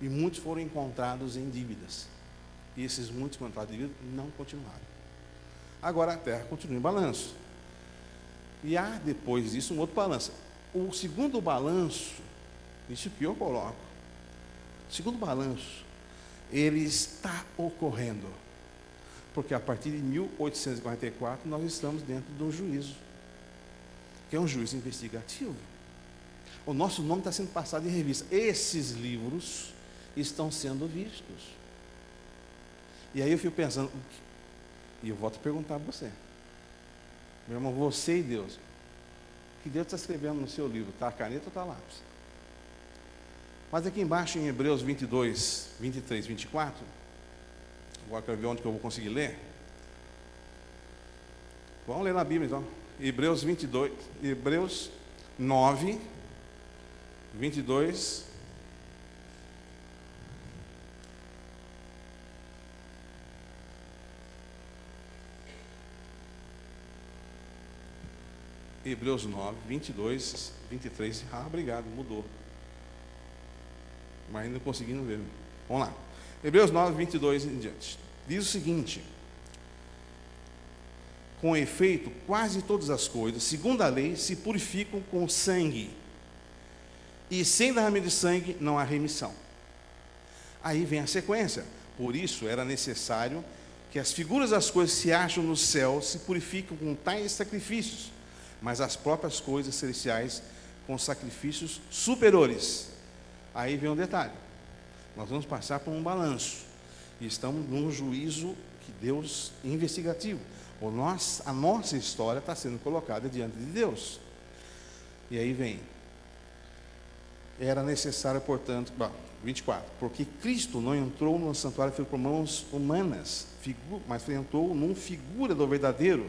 E muitos foram encontrados em dívidas. E esses muitos encontrados em dívidas não continuaram. Agora a terra continua em balanço. E há depois disso um outro balanço. O segundo balanço, isso que eu coloco, o segundo balanço, ele está ocorrendo. Porque a partir de 1844 nós estamos dentro de um juízo, que é um juízo investigativo. O nosso nome está sendo passado em revista. Esses livros estão sendo vistos. E aí eu fico pensando, e eu volto a perguntar a você, meu irmão, você e Deus, o que Deus está escrevendo no seu livro? Está a caneta ou está a lápis? Mas aqui embaixo em Hebreus 22, 23, 24, agora quero ver onde que eu vou conseguir ler. Vamos ler na Bíblia então. Hebreus 9, 22. Hebreus 9, 22, 23. Ah, obrigado, mudou. Mas ainda não conseguindo ver. Vamos lá. Hebreus 9, 22 em diante. Diz o seguinte: com efeito, quase todas as coisas, segundo a lei, se purificam com sangue. E sem derramamento de sangue não há remissão. Aí vem a sequência. Por isso era necessário que as figuras das coisas que se acham no céu se purificam com tais sacrifícios, mas as próprias coisas celestiais com sacrifícios superiores. Aí vem um detalhe. Nós vamos passar por um balanço. E estamos num juízo que Deus investigativo. A nossa história está sendo colocada diante de Deus. E aí vem. Era necessário, portanto, 24, porque Cristo não entrou no santuário feito por mãos humanas, mas entrou numa figura do verdadeiro,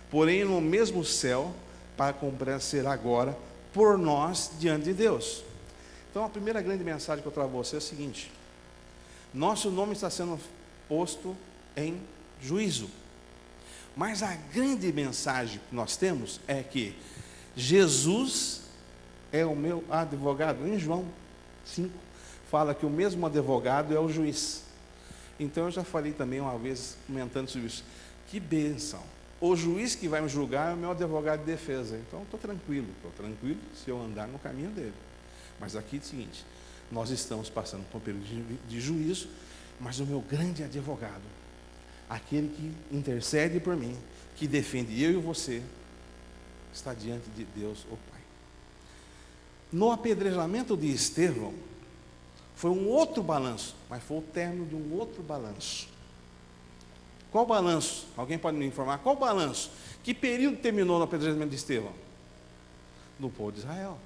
porém no mesmo céu, para comparecer agora por nós diante de Deus. Então a primeira grande mensagem que eu trago a você é a seguinte: nosso nome está sendo posto em juízo, mas a grande mensagem que nós temos é que Jesus é o meu advogado. Em João 5, fala que o mesmo advogado é o juiz. Então eu já falei também uma vez, comentando sobre isso. Que bênção! O juiz que vai me julgar é o meu advogado de defesa. Então estou tranquilo se eu andar no caminho dele. Mas aqui é o seguinte: nós estamos passando por um período de juízo, mas o meu grande advogado, aquele que intercede por mim, que defende eu e você, está diante de Deus, o Pai. No apedrejamento de Estevão, foi um outro balanço, mas foi o término de um outro balanço. Qual balanço? Alguém pode me informar? Qual balanço? Que período terminou no apedrejamento de Estevão? No povo de Israel.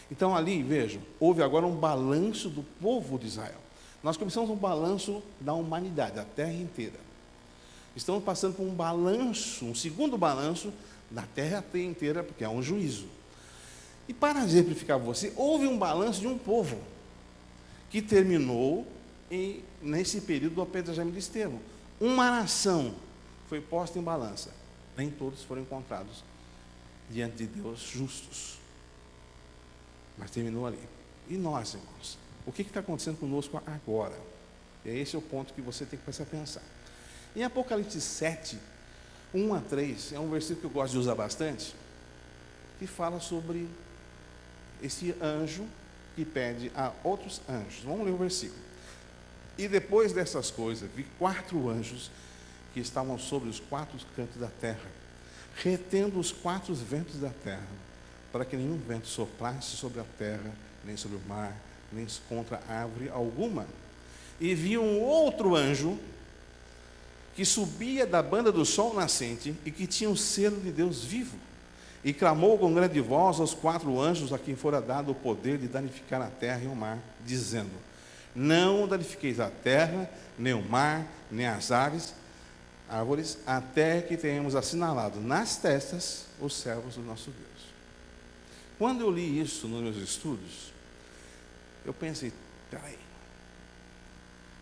Então ali, vejam, houve agora um balanço do povo de Israel. Nós começamos um balanço da humanidade, da terra inteira. Estamos passando por um balanço, um segundo balanço da terra inteira, porque é um juízo. E para exemplificar você, houve um balanço de um povo que terminou nesse período do apedrejamento de Estevão. Uma nação foi posta em balança. Nem todos foram encontrados diante de Deus justos. Mas terminou ali. E nós, irmãos? O que está acontecendo conosco agora? E esse é o ponto que você tem que começar a pensar. Em Apocalipse 7, 1 a 3, é um versículo que eu gosto de usar bastante, que fala sobre esse anjo que pede a outros anjos. Vamos ler o versículo. E depois dessas coisas, vi 4 anjos que estavam sobre os 4 cantos da terra, retendo os 4 ventos da terra, para que nenhum vento soprasse sobre a terra, nem sobre o mar, nem contra árvore alguma. E vi um outro anjo que subia da banda do sol nascente e que tinha o selo de Deus vivo. E clamou com grande voz aos 4 anjos a quem fora dado o poder de danificar a terra e o mar, dizendo: não danifiqueis a terra, nem o mar, nem as árvores, até que tenhamos assinalado nas testas os servos do nosso Deus. Quando eu li isso nos meus estudos, eu pensei, peraí,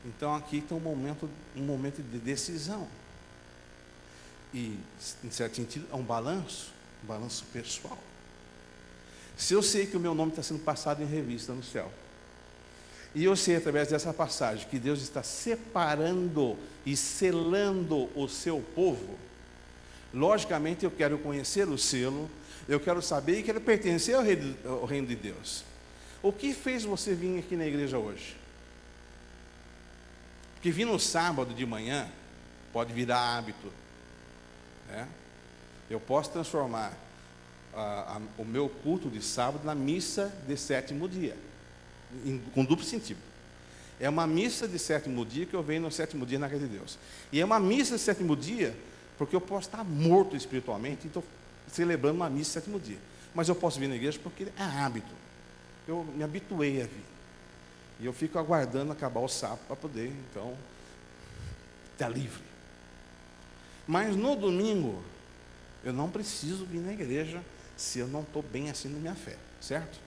então aqui está um momento de decisão. E, em certo sentido, é um balanço pessoal. Se eu sei que o meu nome está sendo passado em revista no céu, e eu sei através dessa passagem que Deus está separando e selando o seu povo, logicamente eu quero conhecer o selo, eu quero saber e quero pertencer ao reino de Deus. O que fez você vir aqui na igreja hoje? Porque vir no sábado de manhã pode virar hábito, né? Eu posso transformar o meu culto de sábado na missa de 7º dia, com duplo sentido. É uma missa de 7º dia que eu venho no 7º dia na casa de Deus. E é uma missa de 7º dia porque eu posso estar morto espiritualmente e estou celebrando uma missa de 7º dia. Mas eu posso vir na igreja porque é hábito. Eu me habituei a vir. E eu fico aguardando acabar o sábado para poder, então, estar livre. Mas no domingo, eu não preciso vir na igreja se eu não estou bem assim na minha fé, certo?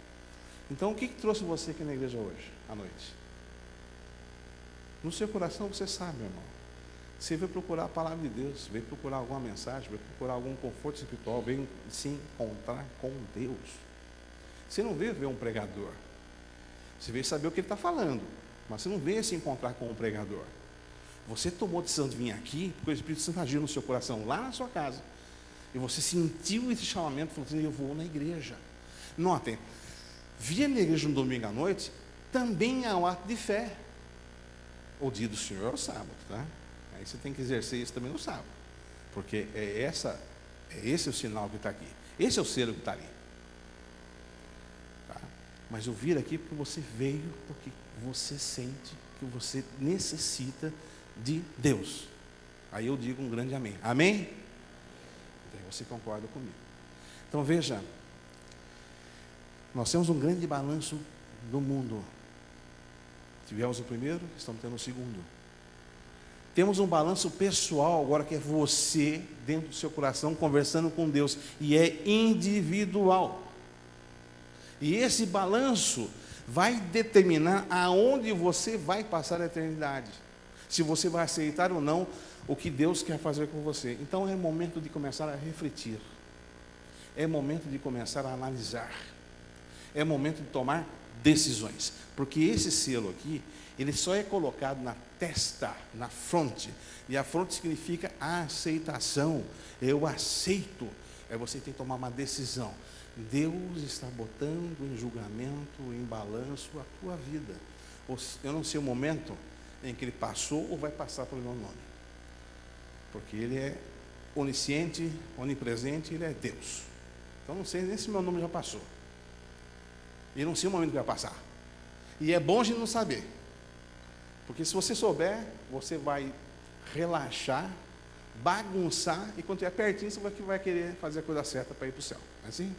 Então, o que trouxe você aqui na igreja hoje, à noite? No seu coração você sabe, meu irmão. Você veio procurar a palavra de Deus, veio procurar alguma mensagem, veio procurar algum conforto espiritual, veio se encontrar com Deus. Você não veio ver um pregador. Você veio saber o que ele está falando, mas você não veio se encontrar com um pregador. Você tomou a decisão de vir aqui, porque o Espírito Santo agiu no seu coração, lá na sua casa. E você sentiu esse chamamento, falou assim, eu vou na igreja. Notem, vir na igreja no domingo à noite, também é um ato de fé. O dia do Senhor é o sábado, tá? Aí você tem que exercer isso também no sábado. Porque esse é o sinal que está aqui. Esse é o selo que está ali. Tá? Mas eu vim aqui porque você veio, porque você sente que você necessita de Deus. Aí eu digo um grande amém. Amém? Então você concorda comigo. Então veja, nós temos um grande balanço do mundo. Tivemos o primeiro, estamos tendo o segundo. Temos um balanço pessoal agora que é você, dentro do seu coração, conversando com Deus. E é individual. E esse balanço vai determinar aonde você vai passar a eternidade. Se você vai aceitar ou não o que Deus quer fazer com você. Então é momento de começar a refletir. É momento de começar a analisar. É momento de tomar decisões. Porque esse selo aqui, ele só é colocado na testa, na fronte. E a fronte significa a aceitação. Eu aceito. Você tem que tomar uma decisão. Deus está botando em julgamento, em balanço a tua vida. Eu não sei o momento em que ele passou ou vai passar pelo meu nome. Porque ele é onisciente, onipresente, ele é Deus. Então não sei nem se meu nome já passou. E não sei o momento que vai passar. E é bom a gente não saber. Porque se você souber, você vai relaxar, bagunçar, e quando estiver pertinho, você vai querer fazer a coisa certa para ir para o céu. Não é assim?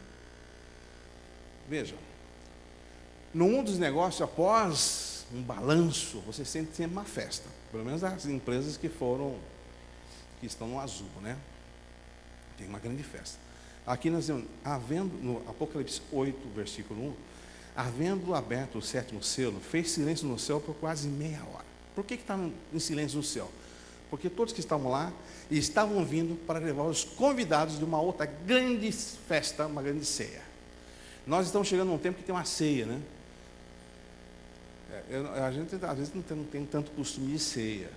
Veja, no mundo dos negócios, após um balanço, você sente sempre uma festa. Pelo menos as empresas que estão no azul, né? Tem uma grande festa. Aqui nós temos, no Apocalipse 8, versículo 1, havendo aberto o sétimo selo, fez silêncio no céu por quase meia hora. Por que está em silêncio no céu? Porque todos que estavam lá estavam vindo para levar os convidados de uma outra grande festa, uma grande ceia. Nós estamos chegando num tempo que tem uma ceia, né? A gente às vezes não tem tanto costume de ceia.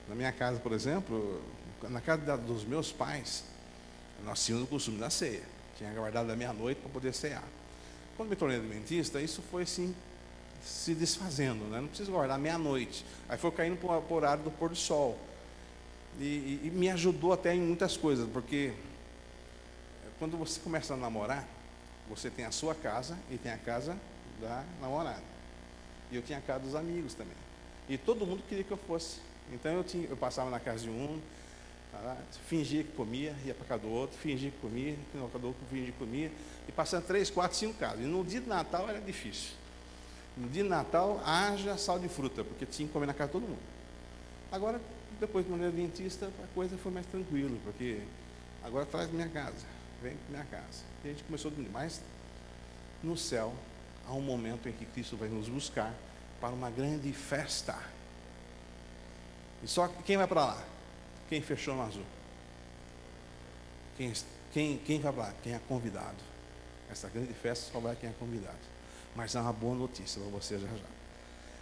Na minha casa, por exemplo, na casa dos meus pais, nós tínhamos o costume da ceia. Tinha guardado da meia-noite para poder cear. Quando me tornei adventista, isso foi assim, se desfazendo, né? Não preciso guardar meia-noite. Aí foi caindo para o horário do pôr do sol. E me ajudou até em muitas coisas, porque quando você começa a namorar, você tem a sua casa e tem a casa da namorada. E eu tinha a casa dos amigos também. E todo mundo queria que eu fosse. Então eu passava na casa de um, fingia que comia, ia para casa do outro, fingia que comia, ia para casa do outro, fingia que comia, e passando 3, 4, 5 casas. E no dia de Natal era difícil. No dia de Natal, haja sal de fruta, porque tinha que comer na casa de todo mundo. Agora, depois de maneira adventista, a coisa foi mais tranquila, porque agora traz minha casa, vem para minha casa. E a gente começou a dormir. Mas no céu, há um momento em que Cristo vai nos buscar para uma grande festa. E só quem vai para lá? Quem fechou no azul? Quem vai para lá? Quem é convidado. Essa grande festa só vai quem é convidado. Mas há uma boa notícia para você já já.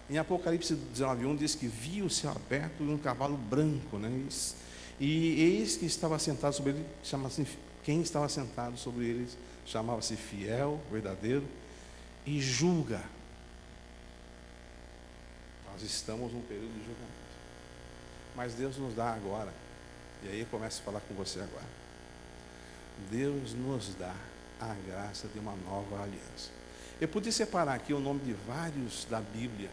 Em Apocalipse 19:1 diz que viu o céu aberto e um cavalo branco, né? E eis que estava sentado sobre ele, quem estava sentado sobre ele chamava-se fiel, verdadeiro, e julga. Nós estamos num período de julgamento. Mas Deus nos dá agora, e aí eu começo a falar com você agora. Deus nos dá a graça de uma nova aliança. Eu podia separar aqui o nome de vários da Bíblia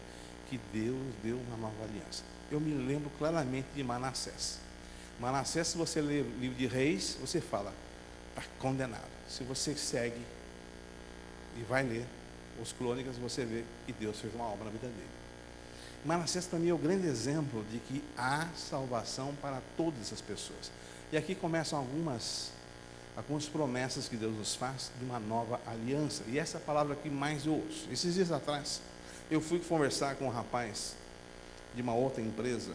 que Deus deu uma nova aliança. Eu me lembro claramente de Manassés. Manassés, se você ler o livro de Reis, você fala, está condenado. Se você segue e vai ler os crônicas, você vê que Deus fez uma obra na vida dele. Manassés para mim é o grande exemplo de que há salvação para todas as pessoas. E aqui começam algumas promessas que Deus nos faz de uma nova aliança. E essa é a palavra que mais eu ouço. Esses dias atrás, eu fui conversar com um rapaz de uma outra empresa,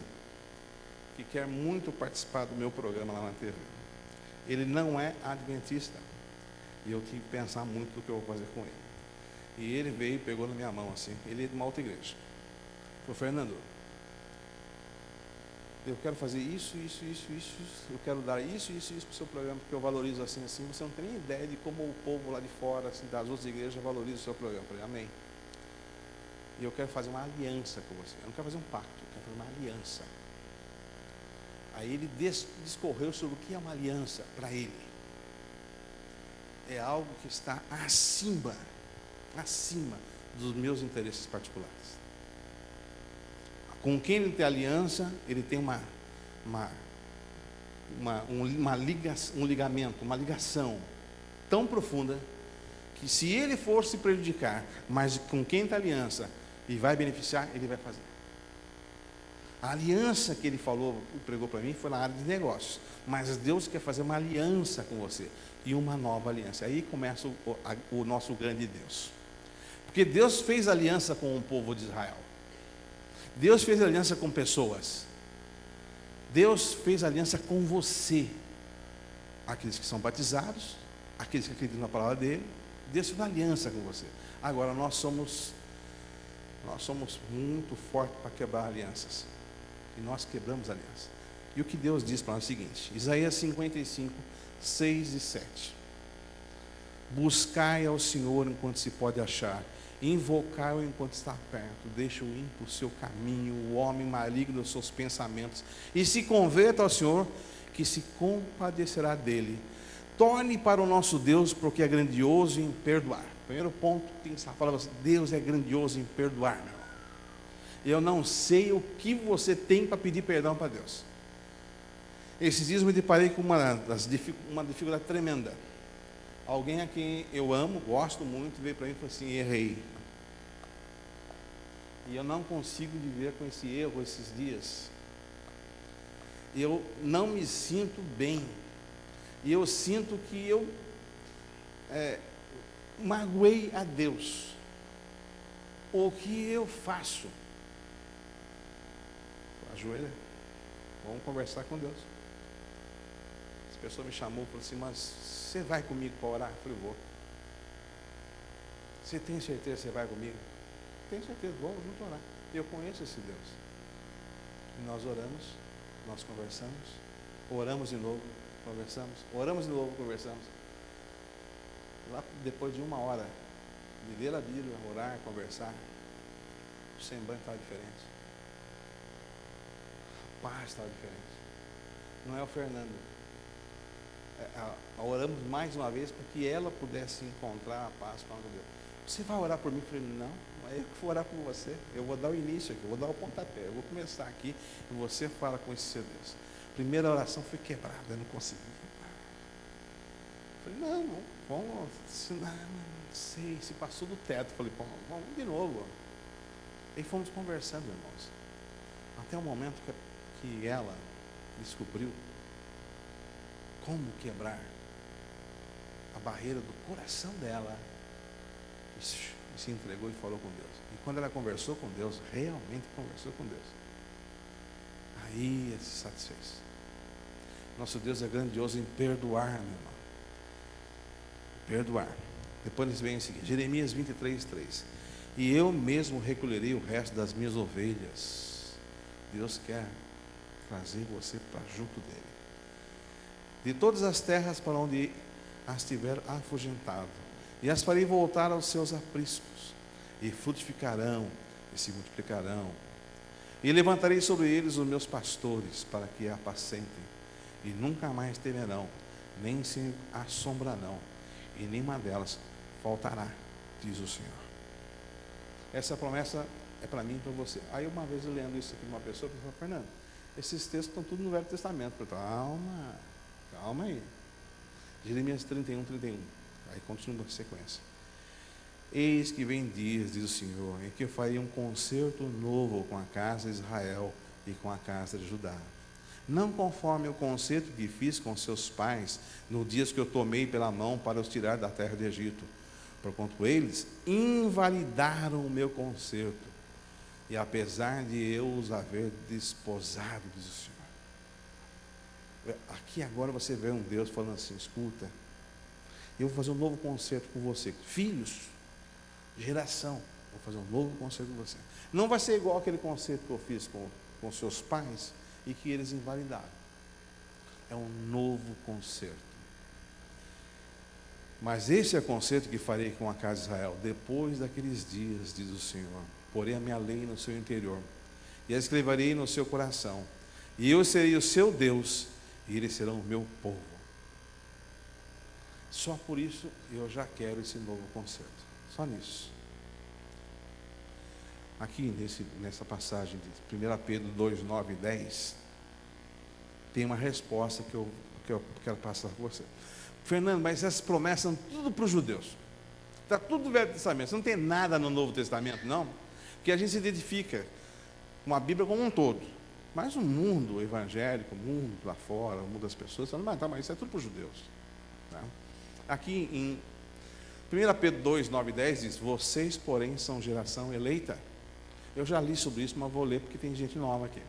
que quer muito participar do meu programa lá na TV. Ele não é adventista. E eu tive que pensar muito do que eu vou fazer com ele. E ele veio e pegou na minha mão assim. Ele é de uma outra igreja. Falou: Fernando, eu quero fazer isso. Eu quero dar isso para o seu programa, porque eu valorizo assim. Você não tem nem ideia de como o povo lá de fora, assim, das outras igrejas, valoriza o seu programa. Eu falei: amém. E eu quero fazer uma aliança com você. Eu não quero fazer um pacto, eu quero fazer uma aliança. Aí ele discorreu sobre o que é uma aliança para ele. É algo que está acima dos meus interesses particulares. Com quem ele tem aliança, ele tem um ligamento, uma ligação tão profunda, que se ele for se prejudicar, mas com quem tem aliança e vai beneficiar, ele vai fazer. A aliança que ele pregou para mim foi na área de negócios, mas Deus quer fazer uma aliança com você, e uma nova aliança. Aí começa o nosso grande Deus, porque Deus fez aliança com o povo de Israel, Deus fez aliança com pessoas, Deus fez aliança com você, aqueles que são batizados, aqueles que acreditam na palavra dele. Deus fez uma aliança com você. Agora nós somos muito fortes para quebrar alianças, e nós quebramos aliança. E o que Deus diz para nós é o seguinte: Isaías 55, 6 e 7. Buscai ao Senhor enquanto se pode achar, invocai-o enquanto está perto, deixa o ímpio o seu caminho, o homem maligno os seus pensamentos, e se converta ao Senhor, que se compadecerá dele. Torne para o nosso Deus, porque é grandioso em perdoar. Primeiro ponto, tem que estar falando assim: Deus é grandioso em perdoar, meu irmão. Eu não sei o que você tem para pedir perdão para Deus. Esses dias eu me deparei com uma dificuldade tremenda. Alguém a quem eu amo, gosto muito, veio para mim e falou assim: errei. E eu não consigo viver com esse erro esses dias. Eu não me sinto bem. E eu sinto que eu magoei a Deus. O que eu faço? Ajoelha, vamos conversar com Deus. Essa pessoa me chamou e falou assim: mas você vai comigo para orar? Eu falei: vou. Você tem certeza que você vai comigo? Tenho certeza, vou junto orar. Eu conheço esse Deus. E nós oramos, nós conversamos, oramos de novo, conversamos, oramos de novo, conversamos. Lá depois de 1 hora de ler a Bíblia, orar, conversar, o semblante estava diferente, a paz estava diferente. Não é o Fernando. Oramos mais uma vez para que ela pudesse encontrar a paz com Deus. Você vai orar por mim? Eu falei: não é eu que vou orar por você. Eu vou dar o início aqui, eu vou dar o pontapé, eu vou começar aqui e você fala com esse seu Deus. Primeira oração foi quebrada, eu não consegui. Eu falei: não, vamos, não sei, se passou do teto. Eu falei: vamos de novo. E fomos conversando, irmãos, até o momento que ela descobriu como quebrar a barreira do coração dela, e se entregou e falou com Deus. E quando ela conversou com Deus, realmente conversou com Deus, aí ela se satisfez. Nosso Deus é grandioso em perdoar, meu irmão. Perdoar. Depois vem o seguinte, Jeremias 23, 3. E eu mesmo recolherei o resto das minhas ovelhas. Deus quer trazer você para junto dele. De todas as terras para onde as tiver afugentado, e as farei voltar aos seus apriscos, e frutificarão, e se multiplicarão, e levantarei sobre eles os meus pastores, para que apacentem, e nunca mais temerão, nem se assombrarão, e nenhuma delas faltará, diz o Senhor. Essa promessa é para mim e para você. Aí uma vez eu lendo isso aqui de uma pessoa, eu falei: Fernando, esses textos estão tudo no Velho Testamento. Eu falei: calma aí. Jeremias 31, 31. Aí continua a sequência. Eis que vem dias, diz o Senhor, em que eu farei um concerto novo com a casa de Israel e com a casa de Judá. Não conforme o concerto que fiz com seus pais, nos dias que eu tomei pela mão para os tirar da terra do Egito, porquanto eles invalidaram o meu concerto, e apesar de eu os haver desposado, diz o Senhor. Aqui agora você vê um Deus falando assim: escuta, eu vou fazer um novo concerto com você. Filhos, geração, vou fazer um novo concerto com você. Não vai ser igual aquele concerto que eu fiz com seus pais e que eles invalidaram. É um novo concerto. Mas esse é o concerto que farei com a casa de Israel. Depois daqueles dias, diz o Senhor, porei a minha lei no seu interior, e a escreverei no seu coração, e eu serei o seu Deus, e eles serão o meu povo. Só por isso eu já quero esse novo concerto. Só nisso. Aqui nessa passagem de 1 Pedro 2, 9 e 10, tem uma resposta que eu quero passar para você. Fernando, mas essas promessas são tudo para os judeus. Está tudo no Velho Testamento. Não tem nada no Novo Testamento, não. Porque a gente se identifica com a Bíblia como um todo. Mas o mundo evangélico, o mundo lá fora, o mundo das pessoas, falam, mas isso é tudo para os judeus. Tá? Aqui em 1 Pedro 2, 9 e 10 diz: vocês, porém, são geração eleita. Eu já li sobre isso, mas vou ler porque tem gente nova aqui.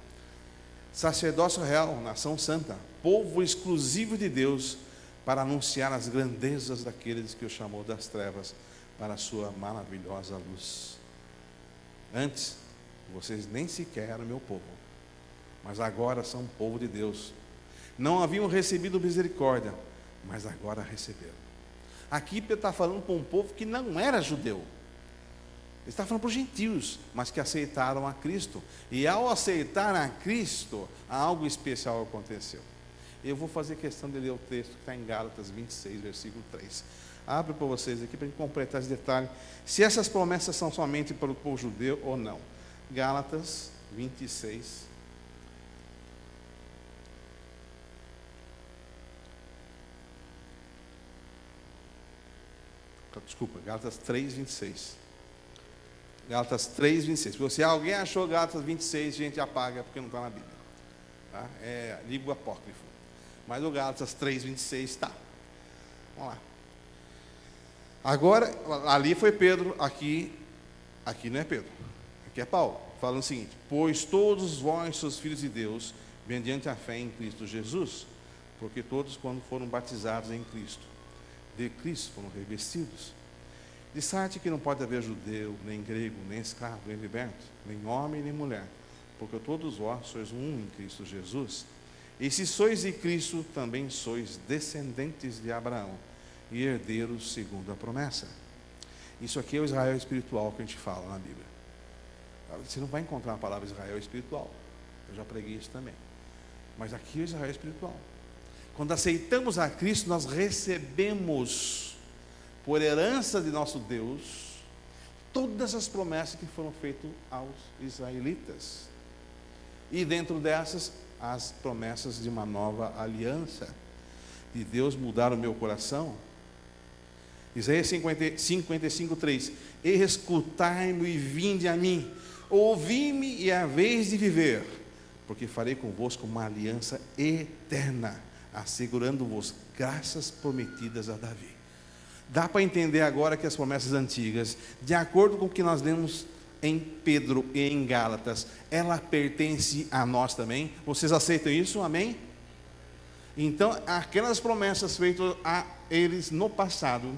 Sacerdócio real, nação santa, povo exclusivo de Deus, para anunciar as grandezas daqueles que o chamou das trevas para a sua maravilhosa luz. Antes, vocês nem sequer eram meu povo, mas agora são povo de Deus. Não haviam recebido misericórdia, mas agora receberam. Aqui Pedro está falando para um povo que não era judeu. Ele está falando para os gentios, mas que aceitaram a Cristo. E ao aceitar a Cristo, algo especial aconteceu. Eu vou fazer questão de ler o texto que está em Gálatas 26, versículo 3. Abro para vocês aqui para a gente completar esse detalhe. Se essas promessas são somente para o povo judeu ou não. Gálatas 26. Desculpa, Gálatas 3, 26. Gálatas 3, 26. Se alguém achou Gálatas 26, a gente apaga porque não está na Bíblia. Tá? É livro apócrifo. Mas o Gálatas 3, 26 está. Vamos lá. Agora, ali foi Pedro, aqui não é Pedro. Aqui é Paulo, falando o seguinte: pois todos vós sois filhos de Deus, mediante a fé em Cristo Jesus, porque todos, quando foram batizados em Cristo, de Cristo foram revestidos. De sorte que não pode haver judeu, nem grego, nem escravo, nem liberto, nem homem, nem mulher, porque todos vós sois um em Cristo Jesus. E se sois de Cristo, também sois descendentes de Abraão e herdeiros segundo a promessa. Isso aqui é o Israel espiritual que a gente fala na Bíblia. Você não vai encontrar a palavra Israel espiritual. Eu já preguei isso também. Mas aqui é o Israel espiritual. Quando aceitamos a Cristo, nós recebemos, por herança de nosso Deus, todas as promessas que foram feitas aos israelitas. E dentro dessas, as promessas de uma nova aliança, de Deus mudar o meu coração. Isaías 55, 3: escutai-me e vinde a mim, ouvi-me e é a vez de viver, porque farei convosco uma aliança eterna, assegurando-vos graças prometidas a Davi. Dá para entender agora que as promessas antigas, de acordo com o que nós lemos em Pedro e em Gálatas, ela pertence a nós também. Vocês aceitam isso? Amém? Então, aquelas promessas feitas a eles no passado,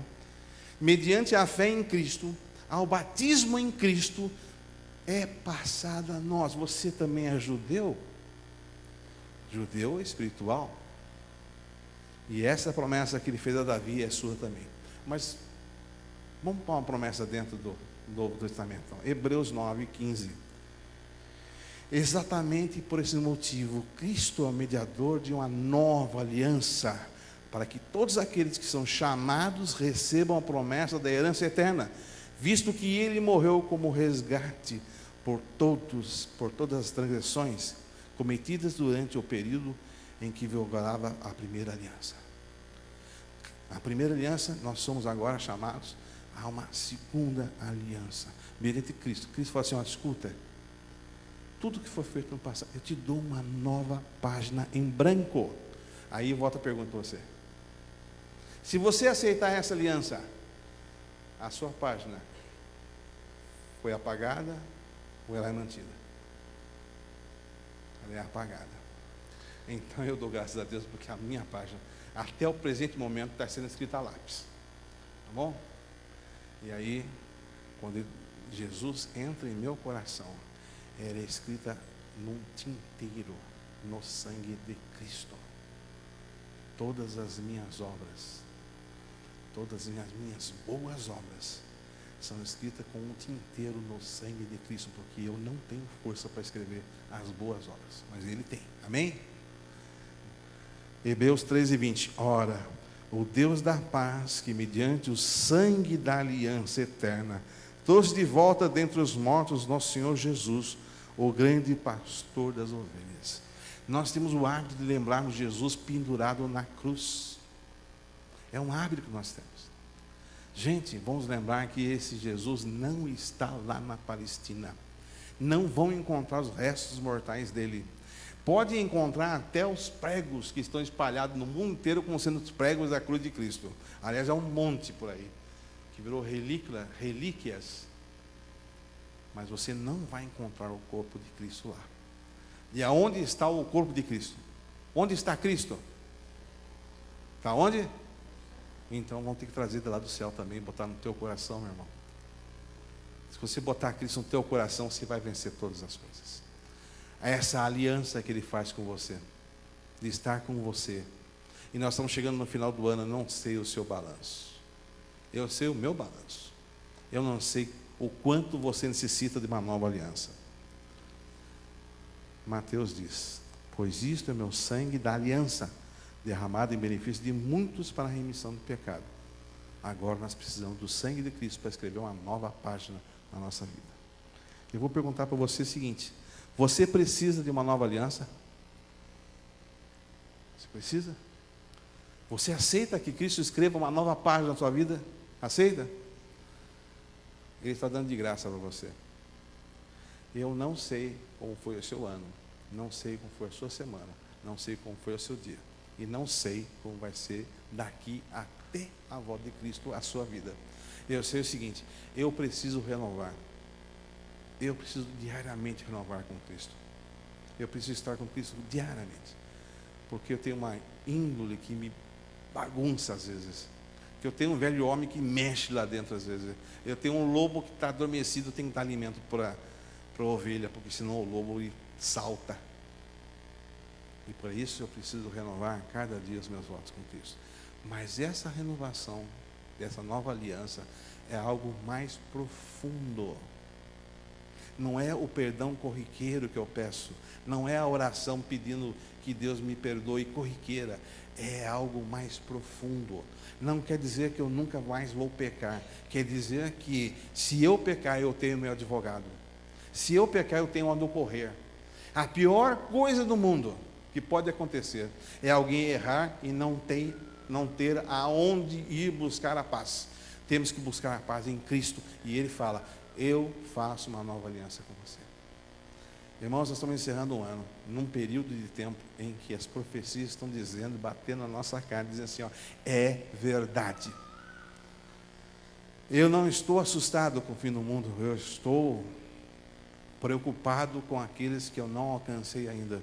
mediante a fé em Cristo, ao batismo em Cristo, é passada a nós. Você também é judeu? Judeu espiritual. E essa promessa que ele fez a Davi é sua também. Mas vamos pôr uma promessa dentro do Novo Testamento. Então, Hebreus 9, 15. Exatamente por esse motivo, Cristo é o mediador de uma nova aliança, para que todos aqueles que são chamados recebam a promessa da herança eterna, visto que ele morreu como resgate por todas as transgressões cometidas durante o período em que vigorava a primeira aliança. A primeira aliança, nós somos agora chamados a uma segunda aliança, mediante Cristo. Cristo fala assim: ó, escuta, tudo que foi feito no passado, eu te dou uma nova página em branco. Aí volta a pergunta para você: se você aceitar essa aliança, a sua página foi apagada ou ela é mantida? Ela é apagada. Então eu dou graças a Deus porque a minha página, até o presente momento, está sendo escrita a lápis. Tá bom? E aí, quando Jesus entra em meu coração, ela é escrita num tinteiro, no sangue de Cristo. Todas as minhas obras, todas as minhas boas obras, são escritas com um tinteiro no sangue de Cristo, porque eu não tenho força para escrever as boas obras, mas Ele tem. Amém? Hebreus 13:20. Ora, o Deus da paz, que mediante o sangue da aliança eterna, trouxe de volta dentre os mortos nosso Senhor Jesus, o grande pastor das ovelhas. Nós temos o hábito de lembrarmos Jesus pendurado na cruz. É um hábito que nós temos. Gente, vamos lembrar que esse Jesus não está lá na Palestina. Não vão encontrar os restos mortais dele. Pode encontrar até os pregos que estão espalhados no mundo inteiro como sendo os pregos da cruz de Cristo. Aliás, há um monte por aí, que virou relíquias. Mas você não vai encontrar o corpo de Cristo lá. E aonde está o corpo de Cristo? Onde está Cristo? Está onde? Então vão ter que trazer de lá do céu também, botar no teu coração, meu irmão. Se você botar Cristo no teu coração, você vai vencer todas as coisas. É essa aliança que Ele faz com você, de estar com você. E nós estamos chegando no final do ano, eu não sei o seu balanço. Eu sei o meu balanço. Eu não sei o quanto você necessita de uma nova aliança. Mateus diz: pois isto é meu sangue da aliança, derramado em benefício de muitos para a remissão do pecado. Agora nós precisamos do sangue de Cristo para escrever uma nova página na nossa vida. Eu vou perguntar para você o seguinte: você precisa de uma nova aliança? Você precisa? Você aceita que Cristo escreva uma nova página na sua vida? Aceita? Ele está dando de graça para você. Eu não sei como foi o seu ano, não sei como foi a sua semana, não sei como foi o seu dia, e não sei como vai ser daqui até a volta de Cristo a sua vida. Eu sei o seguinte: eu preciso renovar. Eu preciso diariamente renovar com Cristo. Eu preciso estar com Cristo diariamente, porque eu tenho uma índole que me bagunça às vezes. Que eu tenho um velho homem que mexe lá dentro às vezes. Eu tenho um lobo que está adormecido, eu tenho que dar alimento para a ovelha, porque senão o lobo salta. E por isso eu preciso renovar cada dia os meus votos com Cristo. Mas essa renovação, dessa nova aliança, é algo mais profundo. Não é o perdão corriqueiro que eu peço, não é a oração pedindo que Deus me perdoe corriqueira, é algo mais profundo. Não quer dizer que eu nunca mais vou pecar, quer dizer que se eu pecar eu tenho meu advogado, se eu pecar eu tenho onde correr. A pior coisa do mundo que pode acontecer é alguém errar e não ter aonde ir buscar a paz. Temos que buscar a paz em Cristo, e Ele fala: eu faço uma nova aliança com você. Irmãos, nós estamos encerrando um ano, num período de tempo em que as profecias estão dizendo, batendo na nossa cara, dizendo assim: ó, é verdade. Eu não estou assustado com o fim do mundo, eu estou preocupado com aqueles que eu não alcancei ainda,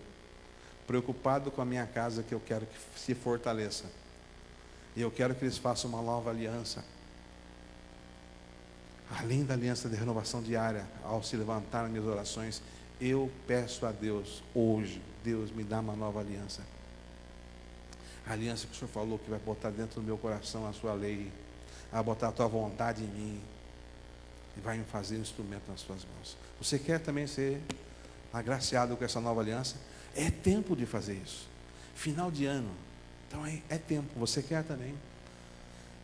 preocupado com a minha casa, que eu quero que se fortaleça, e eu quero que eles façam uma nova aliança. Além da aliança de renovação diária, ao se levantar nas minhas orações, eu peço a Deus, hoje, Deus me dá uma nova aliança. A aliança que o Senhor falou que vai botar dentro do meu coração a sua lei, vai botar a tua vontade em mim, e vai me fazer um instrumento nas tuas mãos. Você quer também ser agraciado com essa nova aliança? É tempo de fazer isso. Final de ano, então é tempo. Você quer também?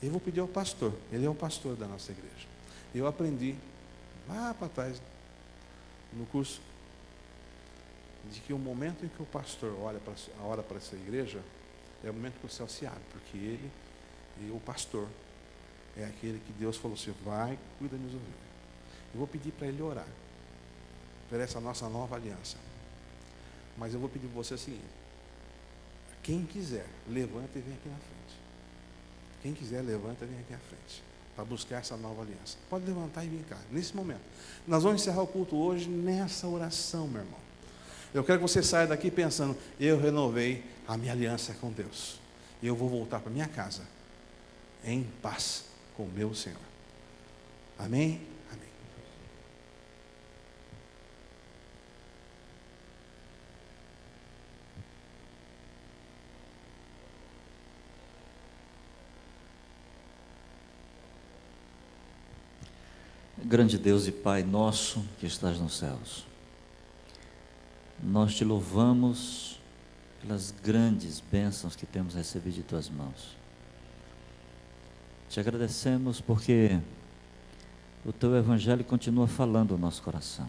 Eu vou pedir ao pastor, ele é o pastor da nossa igreja. Eu aprendi lá para trás, no curso, de que o momento em que o pastor ora para essa igreja, é o momento que o céu se abre, porque ele e o pastor é aquele que Deus falou assim: vai, cuida das minhas ovelhas. Eu vou pedir para ele orar por essa nossa nova aliança. Mas eu vou pedir para você o seguinte: quem quiser, levanta e vem aqui na frente. Quem quiser, levanta e vem aqui à frente, para buscar essa nova aliança. Pode levantar e vir cá, nesse momento. Nós vamos encerrar o culto hoje nessa oração, meu irmão. Eu quero que você saia daqui pensando: eu renovei a minha aliança com Deus. E eu vou voltar para minha casa em paz com o meu Senhor. Amém? Amém. Grande Deus e Pai nosso que estás nos céus, nós te louvamos pelas grandes bênçãos que temos recebido de tuas mãos. Te agradecemos porque o teu evangelho continua falando no nosso coração.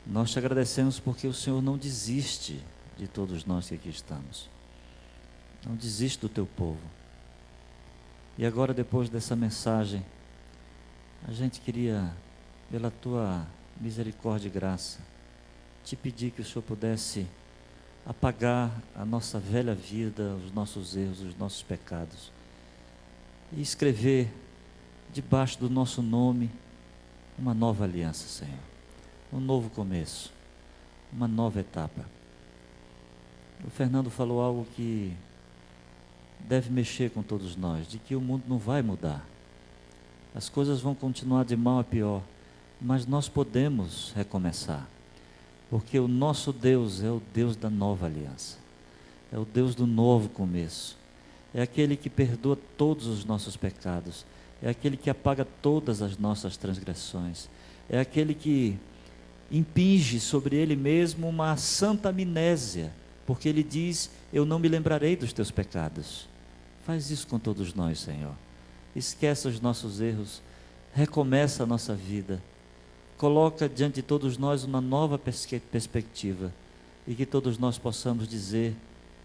Nós te agradecemos porque o Senhor não desiste de todos nós que aqui estamos. Não desiste do teu povo. E agora, depois dessa mensagem, a gente queria, pela tua misericórdia e graça, te pedir que o Senhor pudesse apagar a nossa velha vida, os nossos erros, os nossos pecados, e escrever debaixo do nosso nome uma nova aliança, Senhor, um novo começo, uma nova etapa. O Fernando falou algo que deve mexer com todos nós, de que o mundo não vai mudar. As coisas vão continuar de mal a pior, mas nós podemos recomeçar, porque o nosso Deus é o Deus da nova aliança, é o Deus do novo começo, é aquele que perdoa todos os nossos pecados, é aquele que apaga todas as nossas transgressões, é aquele que impinge sobre ele mesmo uma santa amnésia, porque ele diz: eu não me lembrarei dos teus pecados. Faz isso com todos nós, Senhor. Esquece os nossos erros, recomeça a nossa vida, coloca diante de todos nós uma nova perspectiva, e que todos nós possamos dizer: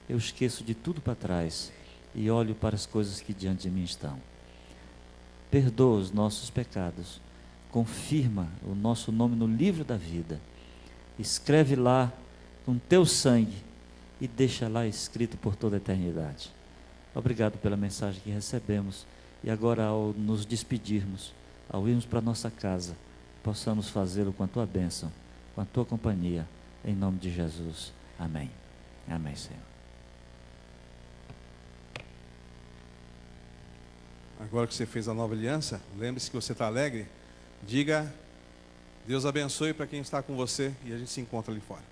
eu esqueço de tudo para trás e olho para as coisas que diante de mim estão. Perdoa os nossos pecados, confirma o nosso nome no livro da vida, escreve lá com teu sangue e deixa lá escrito por toda a eternidade. Obrigado pela mensagem que recebemos. E agora, ao nos despedirmos, ao irmos para a nossa casa, possamos fazê-lo com a tua bênção, com a tua companhia, em nome de Jesus. Amém. Amém, Senhor. Agora que você fez a nova aliança, lembre-se que você está alegre. Diga: Deus abençoe para quem está com você, e a gente se encontra ali fora.